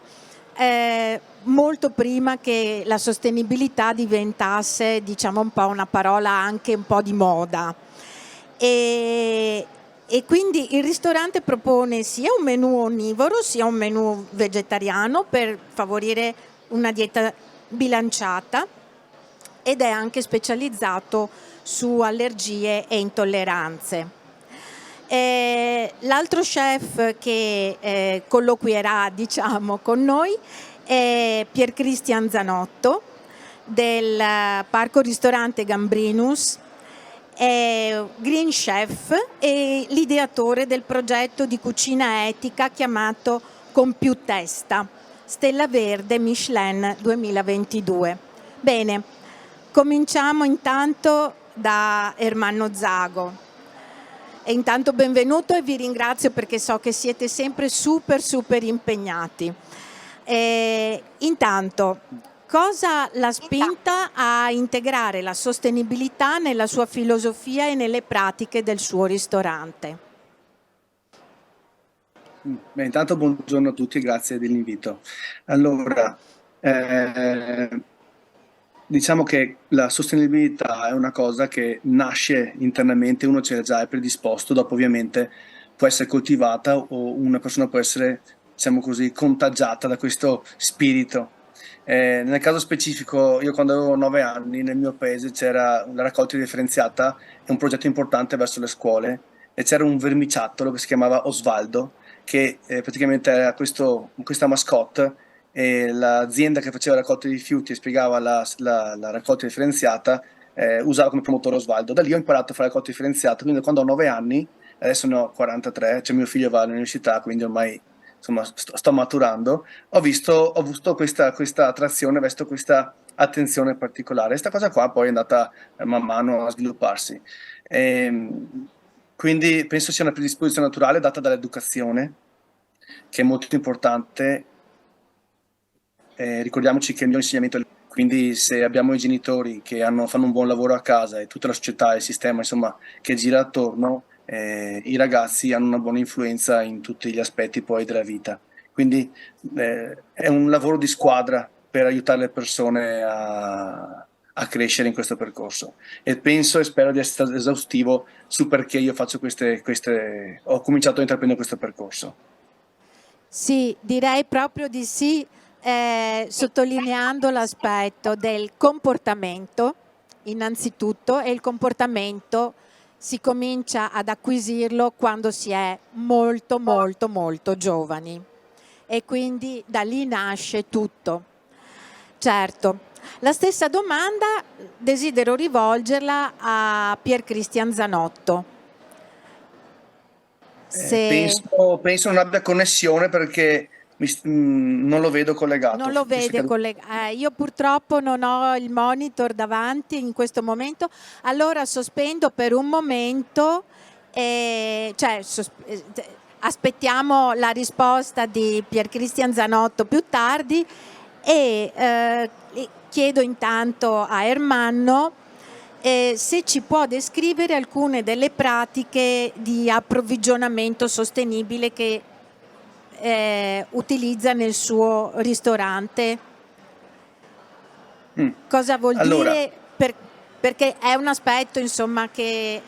molto prima che la sostenibilità diventasse un po' una parola anche un po' di moda. E quindi il ristorante propone sia un menù onnivoro sia un menù vegetariano per favorire una dieta bilanciata, ed è anche specializzato su allergie e intolleranze. L'altro chef che colloquierà con noi è Pier Cristian Zanotto del Parco Ristorante Gambrinus, è Green Chef e l'ideatore del progetto di cucina etica chiamato Con più testa, Stella Verde Michelin 2022. Bene, cominciamo intanto da Ermanno Zago. E intanto benvenuto e vi ringrazio perché so che siete sempre super impegnati. Intanto, cosa l'ha spinta a integrare la sostenibilità nella sua filosofia e nelle pratiche del suo ristorante?
Beh, intanto buongiorno a tutti e grazie dell'invito. Allora, diciamo che la sostenibilità è una cosa che nasce internamente, uno c'è già, è predisposto, dopo ovviamente può essere coltivata o una persona può essere, diciamo così, contagiata da questo spirito. Nel caso specifico, io quando avevo 9 anni nel mio paese c'era la raccolta differenziata, è un progetto importante verso le scuole, e c'era un vermiciattolo che si chiamava Osvaldo, che praticamente era questa mascotte, e l'azienda che faceva la raccolta di rifiuti e spiegava la raccolta differenziata usava come promotore Osvaldo. Da lì ho imparato a fare raccolta differenziata, quindi quando ho 9 anni, adesso ne ho 43, cioè mio figlio va all'università, quindi ormai insomma sto maturando, ho visto questa attrazione, ho visto questa attenzione particolare. Questa cosa qua poi è andata man mano a svilupparsi. Quindi penso sia una predisposizione naturale data dall'educazione, che è molto importante. Ricordiamoci che il mio insegnamento, quindi se abbiamo i genitori che fanno un buon lavoro a casa e tutta la società, il sistema insomma che gira attorno, i ragazzi hanno una buona influenza in tutti gli aspetti poi della vita. Quindi è un lavoro di squadra per aiutare le persone a crescere in questo percorso, e penso e spero di essere stato esaustivo su perché io faccio ho cominciato a intraprendere questo percorso.
Sì, direi proprio di sì, sottolineando l'aspetto del comportamento innanzitutto, e il comportamento si comincia ad acquisirlo quando si è molto molto molto giovani, e quindi da lì nasce tutto. Certo, la stessa domanda desidero rivolgerla a Pier Cristian Zanotto.
Penso non abbia connessione, perché non lo vedo collegato.
Non lo vede collegato. Io purtroppo non ho il monitor davanti in questo momento, allora sospendo per un momento, aspettiamo la risposta di Pier Cristian Zanotto più tardi, e chiedo intanto a Ermanno se ci può descrivere alcune delle pratiche di approvvigionamento sostenibile che utilizza nel suo ristorante. Cosa vuol dire? Perché è un aspetto, insomma, che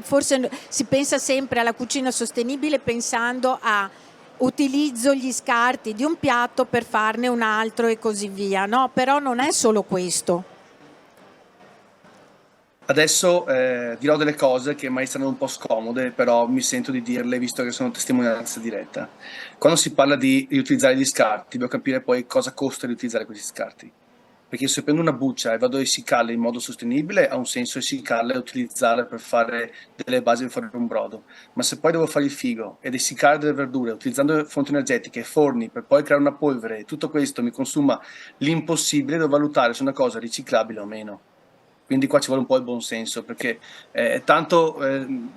forse si pensa sempre alla cucina sostenibile pensando a utilizzo gli scarti di un piatto per farne un altro e così via, no? Però non è solo questo.
Adesso dirò delle cose che magari saranno un po' scomode, però mi sento di dirle visto che sono testimonianza diretta. Quando si parla di riutilizzare gli scarti, devo capire poi cosa costa riutilizzare questi scarti. Perché se prendo una buccia e vado a essiccarla in modo sostenibile, ha un senso essiccarla e utilizzarla per fare delle basi per fare un brodo. Ma se poi devo fare il figo ed essiccare delle verdure utilizzando fonti energetiche, forni, per poi creare una polvere, e tutto questo mi consuma l'impossibile, devo valutare se è una cosa riciclabile o meno. Quindi qua ci vuole un po' il buon senso, perché è tanto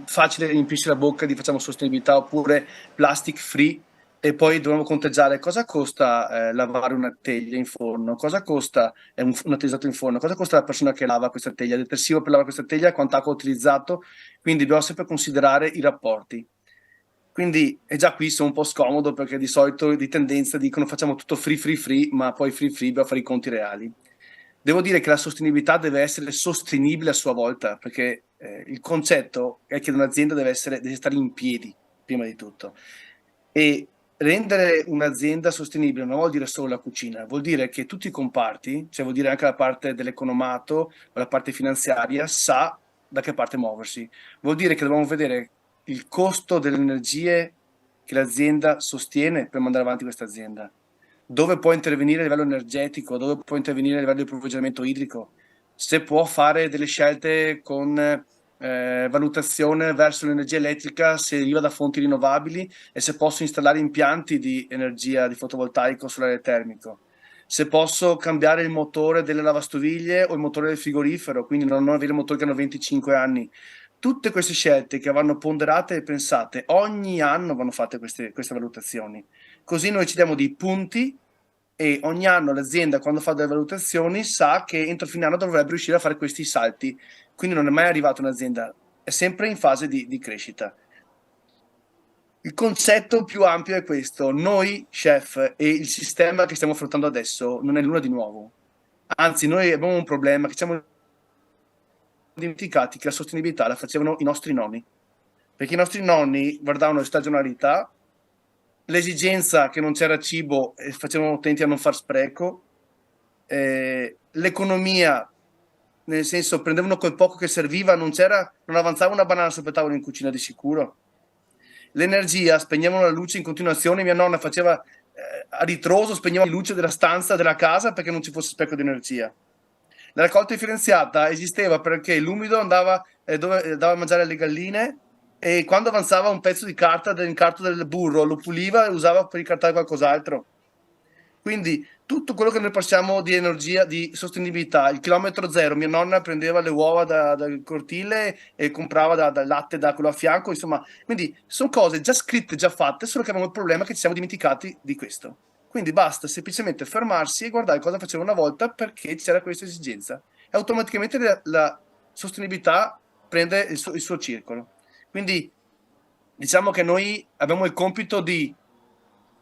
facile riempirsi la bocca di facciamo sostenibilità oppure plastic free, e poi dobbiamo conteggiare cosa costa lavare una teglia in forno, cosa costa un attrezzato in forno, cosa costa la persona che lava questa teglia, il detersivo per lavare questa teglia, quanta acqua ha utilizzato. Quindi dobbiamo sempre considerare i rapporti. Quindi già qui sono un po' scomodo, perché di solito di tendenza dicono facciamo tutto free, ma poi free dobbiamo fare i conti reali. Devo dire che la sostenibilità deve essere sostenibile a sua volta, perché il concetto è che un'azienda deve stare in piedi, prima di tutto. E rendere un'azienda sostenibile non vuol dire solo la cucina, vuol dire che tutti i comparti, cioè vuol dire anche la parte dell'economato o la parte finanziaria, sa da che parte muoversi. Vuol dire che dobbiamo vedere il costo delle energie che l'azienda sostiene per mandare avanti questa azienda. Dove può intervenire a livello energetico, dove può intervenire a livello di approvvigionamento idrico, se può fare delle scelte con valutazione verso l'energia elettrica se deriva da fonti rinnovabili, e se posso installare impianti di energia di fotovoltaico solare termico, se posso cambiare il motore delle lavastoviglie o il motore del frigorifero, quindi non avere motori che hanno 25 anni. Tutte queste scelte che vanno ponderate e pensate, ogni anno vanno fatte queste valutazioni. Così noi ci diamo dei punti, e ogni anno l'azienda, quando fa delle valutazioni, sa che entro fine anno dovrebbe riuscire a fare questi salti. Quindi non è mai arrivata un'azienda, è sempre in fase di crescita. Il concetto più ampio è questo: noi chef e il sistema che stiamo affrontando adesso non è nulla di nuovo. Anzi, noi abbiamo un problema, che siamo dimenticati che la sostenibilità la facevano i nostri nonni, perché i nostri nonni guardavano le stagionalità, l'esigenza che non c'era cibo e facevano attenti a non far spreco, l'economia, nel senso prendevano quel poco che serviva, non avanzava una banana sopra tavola in cucina di sicuro. L'energia, spegnevano la luce in continuazione, mia nonna faceva a ritroso, spegneva la luce della stanza, della casa, perché non ci fosse spreco di energia. La raccolta differenziata esisteva perché l'umido dava a mangiare alle galline, e quando avanzava un pezzo di carta dell'incarto del burro lo puliva e usava per incartare qualcos'altro. Quindi tutto quello che noi passiamo di energia, di sostenibilità, il chilometro zero, mia nonna prendeva le uova dal cortile e comprava dal latte da quello a fianco, insomma, quindi sono cose già scritte, già fatte, solo che abbiamo il problema che ci siamo dimenticati di questo. Quindi basta semplicemente fermarsi e guardare cosa faceva una volta, perché c'era questa esigenza, e automaticamente la sostenibilità prende il suo circolo. Quindi diciamo che noi abbiamo il compito di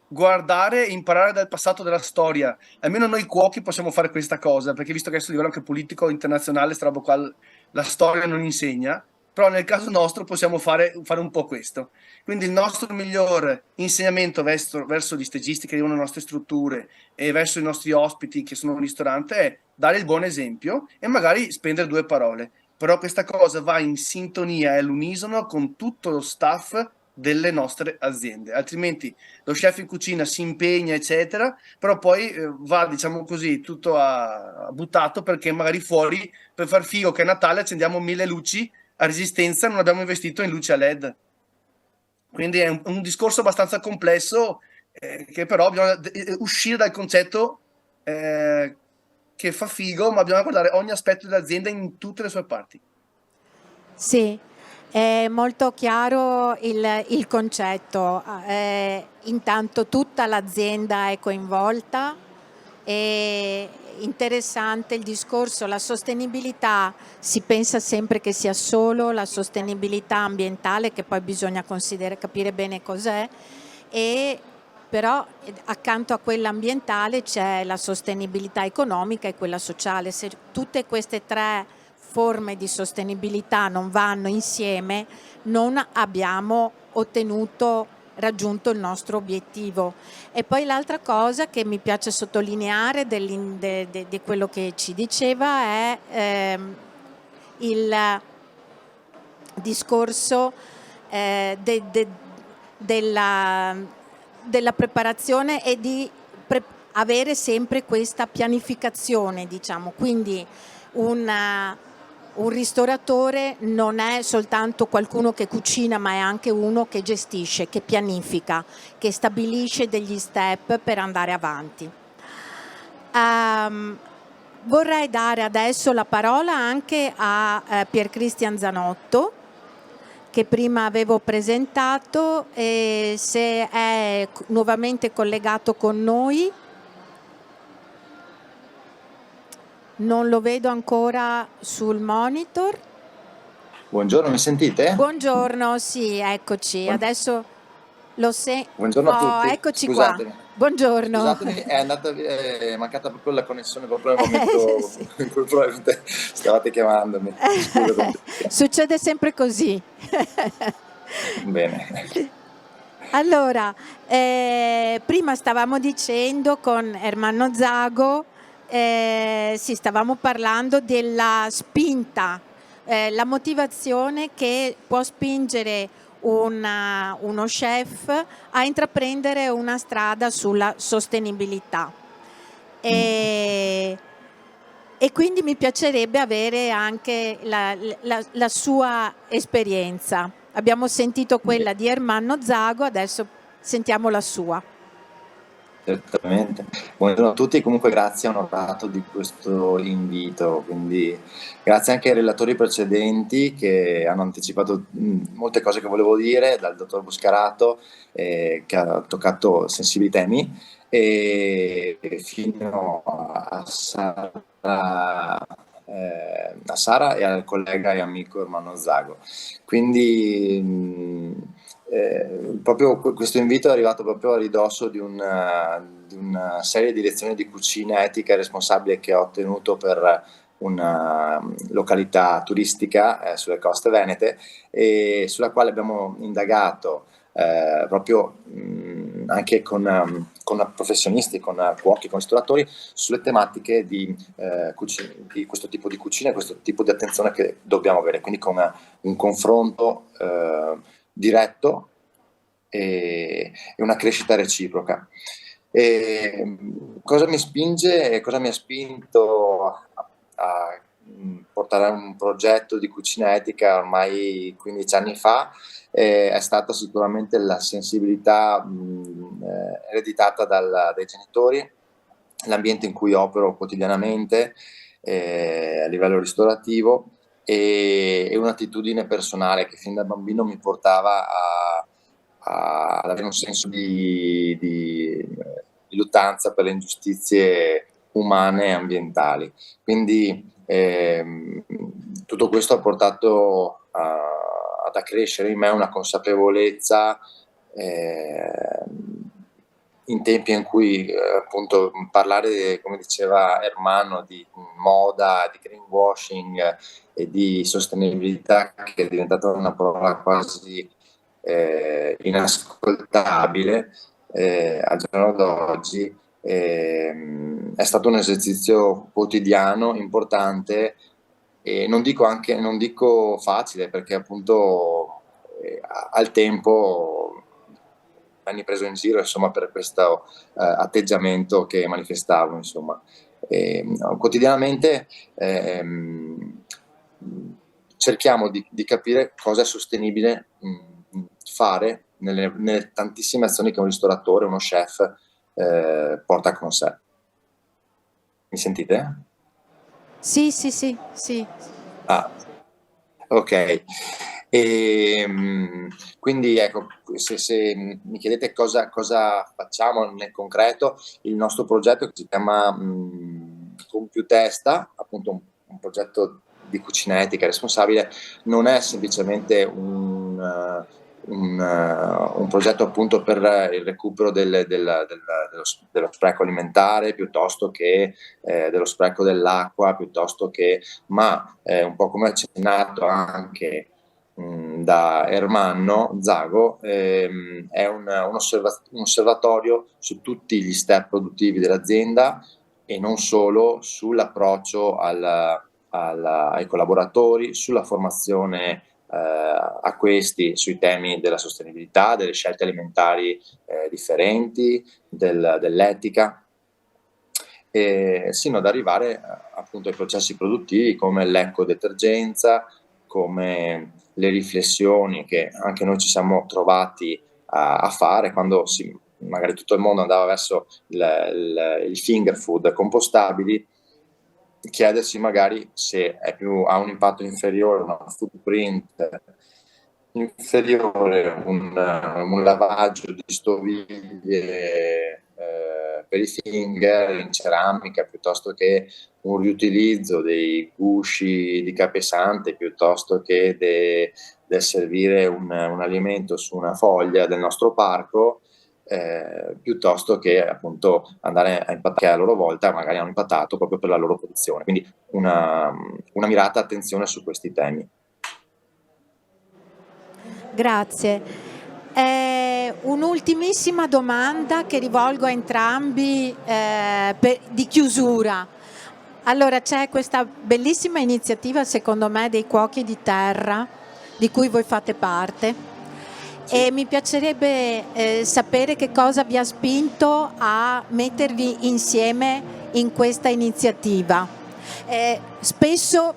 guardare e imparare dal passato della storia. Almeno noi cuochi possiamo fare questa cosa, perché visto che adesso a livello anche politico internazionale sta roba qua la storia non insegna, però nel caso nostro possiamo fare un po' questo. Quindi il nostro miglior insegnamento verso gli stagisti che arrivano alle nostre strutture e verso i nostri ospiti che sono al ristorante è dare il buon esempio e magari spendere 2 parole. Però questa cosa va in sintonia e all'unisono con tutto lo staff delle nostre aziende, altrimenti lo chef in cucina si impegna eccetera, però poi va, diciamo così, tutto a buttato, perché magari fuori per far figo che a Natale accendiamo 1000 luci a resistenza, non abbiamo investito in luci a LED. Quindi è un discorso abbastanza complesso, che però bisogna uscire dal concetto che fa figo, ma bisogna guardare ogni aspetto dell'azienda in tutte le sue parti.
Sì, è molto chiaro il concetto. Intanto tutta l'azienda è coinvolta, è interessante il discorso. La sostenibilità si pensa sempre che sia solo la sostenibilità ambientale, che poi bisogna capire bene cos'è, e però accanto a quella ambientale c'è la sostenibilità economica e quella sociale. Se tutte queste 3 forme di sostenibilità non vanno insieme, non abbiamo raggiunto il nostro obiettivo. E poi l'altra cosa che mi piace sottolineare di quello che ci diceva è il discorso della preparazione e di avere sempre questa pianificazione, diciamo. Quindi un ristoratore non è soltanto qualcuno che cucina, ma è anche uno che gestisce, che pianifica, che stabilisce degli step per andare avanti. Vorrei dare adesso la parola anche a Pier Cristian Zanotto, che prima avevo presentato, e se è nuovamente collegato con noi. Non lo vedo ancora sul monitor.
Buongiorno, mi sentite?
Buongiorno, sì, eccoci. Adesso lo
Buongiorno a tutti.
Eccoci
Scusatemi.
qua. Buongiorno.
Scusatemi, è mancata proprio la connessione proprio nel momento
Sì.
in cui probabilmente stavate chiamandomi.
Succede sempre così.
Bene.
Allora, prima stavamo dicendo con Ermanno Zago, stavamo parlando della spinta, la motivazione che può spingere uno chef a intraprendere una strada sulla sostenibilità. E quindi mi piacerebbe avere anche la sua esperienza. Abbiamo sentito quella di Ermanno Zago, adesso sentiamo la sua.
Certamente. Buongiorno a tutti, comunque grazie onorato di questo invito, quindi grazie anche ai relatori precedenti che hanno anticipato molte cose che volevo dire, dal dottor Buscarato che ha toccato sensibili temi e fino a Sara e al collega e amico Ermanno Zago. Quindi proprio questo invito è arrivato proprio a ridosso di una serie di lezioni di cucina etica e responsabile che ho ottenuto per una località turistica sulle coste venete, e sulla quale abbiamo indagato proprio anche con professionisti, con cuochi, con ristoratori, sulle tematiche di questo tipo di cucina e questo tipo di attenzione che dobbiamo avere, quindi con un confronto diretto e una crescita reciproca. Cosa mi spinge e cosa mi ha spinto a portare un progetto di cucina etica ormai 15 anni fa? È stata sicuramente la sensibilità ereditata dai genitori, l'ambiente in cui opero quotidianamente a livello ristorativo e un'attitudine personale che fin da bambino mi portava ad avere un senso di luttanza per le ingiustizie umane e ambientali. Quindi tutto questo ha portato ad fatta crescere in me una consapevolezza in tempi in cui appunto parlare, come diceva Ermanno, di moda, di greenwashing e di sostenibilità, che è diventata una parola quasi inascoltabile al giorno d'oggi, è stato un esercizio quotidiano importante, e non dico facile, perché appunto al tempo venni preso in giro, insomma, per questo atteggiamento che manifestavo, insomma. Quotidianamente cerchiamo di capire cosa è sostenibile fare nelle tantissime azioni che un ristoratore, uno chef porta con sé. Mi sentite?
Sì.
Ah, ok. Quindi ecco, se mi chiedete cosa facciamo nel concreto, il nostro progetto, che si chiama Con più testa, appunto un progetto di cucina etica e responsabile, non è semplicemente un progetto appunto per il recupero dello spreco alimentare, piuttosto che dello spreco dell'acqua, ma un po' come accennato anche da Ermanno Zago, è un osservatorio su tutti gli step produttivi dell'azienda, e non solo, sull'approccio ai collaboratori, sulla formazione a questi, sui temi della sostenibilità, delle scelte alimentari differenti, dell'etica, sino ad arrivare appunto ai processi produttivi come l'ecodetergenza, come le riflessioni che anche noi ci siamo trovati a fare quando magari tutto il mondo andava verso il finger food compostabili, chiedersi magari se ha un impatto inferiore, un footprint inferiore, un lavaggio di stoviglie per i finger in ceramica, piuttosto che un riutilizzo dei gusci di capesante, piuttosto che del servire un alimento su una foglia del nostro parco, piuttosto che appunto andare a impattare, che a loro volta magari hanno impattato proprio per la loro produzione. Quindi una mirata attenzione su questi temi.
Grazie. Un'ultimissima domanda che rivolgo a entrambi di chiusura. Allora, c'è questa bellissima iniziativa, secondo me, dei Cuochi di Terra, di cui voi fate parte, e mi piacerebbe sapere che cosa vi ha spinto a mettervi insieme in questa iniziativa. Spesso,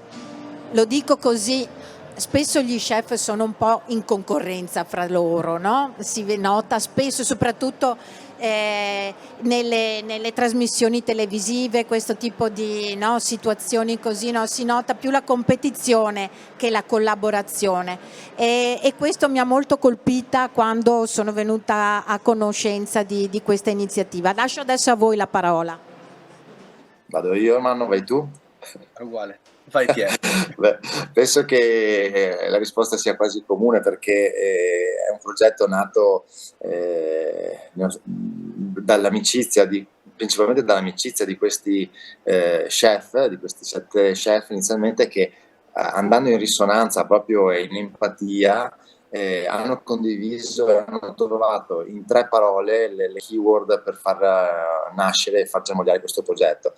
lo dico così, spesso gli chef sono un po' in concorrenza fra loro, no? Si nota spesso, soprattutto nelle trasmissioni televisive, questo tipo di situazioni così, si nota più la competizione che la collaborazione, e questo mi ha molto colpita quando sono venuta a conoscenza di questa iniziativa. Lascio adesso a voi la parola.
Vado io, Ermanno, vai tu?
È uguale. Vai Piero.
Beh, penso che la risposta sia quasi comune, perché è un progetto nato dall'amicizia, principalmente dall'amicizia di questi chef, di questi 7 chef inizialmente, che andando in risonanza proprio in empatia hanno condiviso e hanno trovato in 3 parole le keyword per far nascere e far germogliare questo progetto.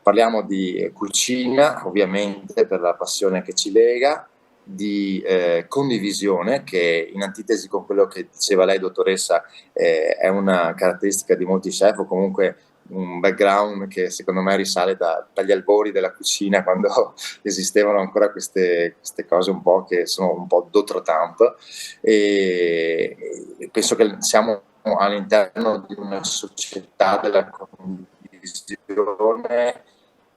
Parliamo di cucina, ovviamente, per la passione che ci lega, di condivisione, che in antitesi con quello che diceva lei, dottoressa, è una caratteristica di molti chef, o comunque un background che secondo me risale dagli albori della cucina, quando esistevano ancora queste cose un po' che sono un po' d'autre-temps, e penso che siamo all'interno di una società della condivisione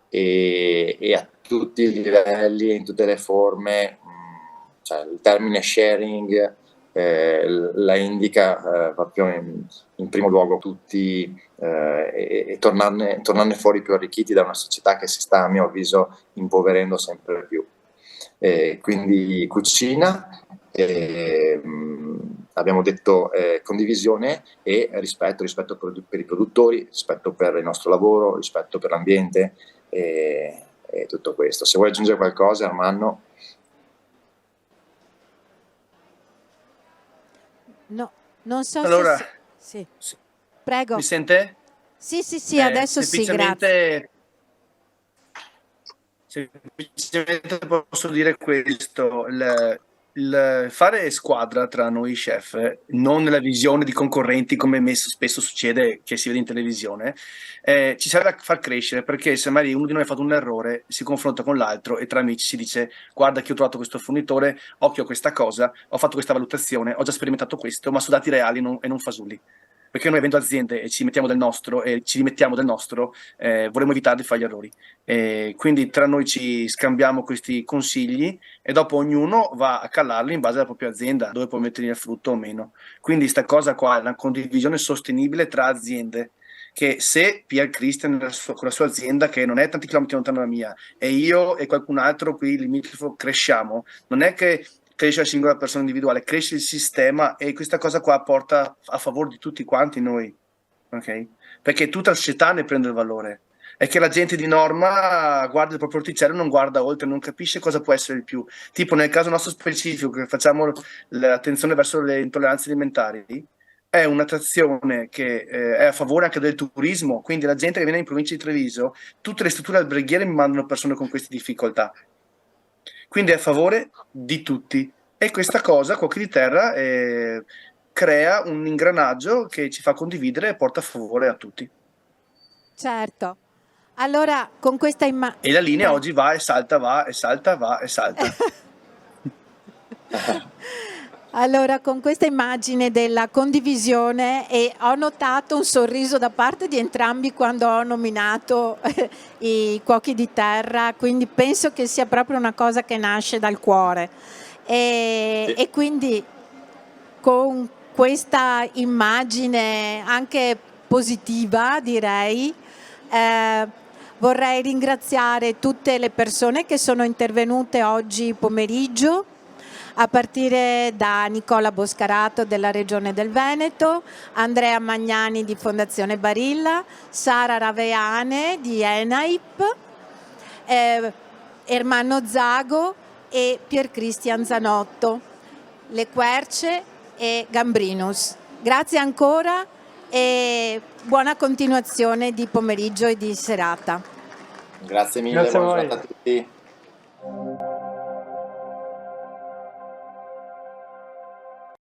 e a tutti i livelli e in tutte le forme. Cioè, il termine sharing la indica proprio in primo luogo tutti, e tornarne fuori più arricchiti da una società che si sta, a mio avviso, impoverendo sempre più. Quindi cucina, abbiamo detto condivisione e rispetto per i produttori, rispetto per il nostro lavoro, rispetto per l'ambiente e tutto questo. Se vuoi aggiungere qualcosa, Armando.
No, non so
Allora,
se... Sì. Prego.
mi sente?
Sì, adesso sì, grazie.
Semplicemente posso dire questo, il fare squadra tra noi chef, non nella visione di concorrenti come spesso succede che si vede in televisione, ci serve a far crescere, perché se magari uno di noi ha fatto un errore, si confronta con l'altro e tra amici si dice: guarda che ho trovato questo fornitore, occhio a questa cosa, ho fatto questa valutazione, ho già sperimentato questo, ma su dati reali e non fasulli. Perché noi avendo aziende e ci mettiamo del nostro e ci rimettiamo del nostro, vorremmo evitare di fare gli errori. Quindi tra noi ci scambiamo questi consigli e dopo ognuno va a callarli in base alla propria azienda, dove può mettere il frutto o meno. Quindi sta cosa qua è una condivisione sostenibile tra aziende, che se Pierre Christian con la sua azienda, che non è tanti chilometri lontano dalla mia, e io e qualcun altro qui limitrofo cresciamo, non è che cresce la singola persona individuale, cresce il sistema, e questa cosa qua porta a favore di tutti quanti noi, ok? Perché tutta la società ne prende il valore. È che la gente di norma guarda il proprio orticello, non guarda oltre, non capisce cosa può essere il più. Tipo nel caso nostro specifico, che facciamo l'attenzione verso le intolleranze alimentari, è un'attrazione che è a favore anche del turismo, quindi la gente che viene in provincia di Treviso, tutte le strutture alberghiere mi mandano persone con queste difficoltà. Quindi è a favore di tutti, e questa cosa Cuochi di Terra crea un ingranaggio che ci fa condividere e porta a favore a tutti.
Certo. Allora, con questa immagine...
E la linea oggi va e salta, va e salta, va e salta.
Allora, con questa immagine della condivisione, ho notato un sorriso da parte di entrambi quando ho nominato i Cuochi di Terra, quindi penso che sia proprio una cosa che nasce dal cuore. E quindi con questa immagine anche positiva, direi, vorrei ringraziare tutte le persone che sono intervenute oggi pomeriggio, a partire da Nicola Boscarato della Regione del Veneto, Andrea Magnani di Fondazione Barilla, Sara Raveane di ENAIP, Ermanno Zago e Pier Christian Zanotto, Le Querce e Gambrinus. Grazie ancora e buona continuazione di pomeriggio e di serata.
Grazie mille, buona giornata a tutti.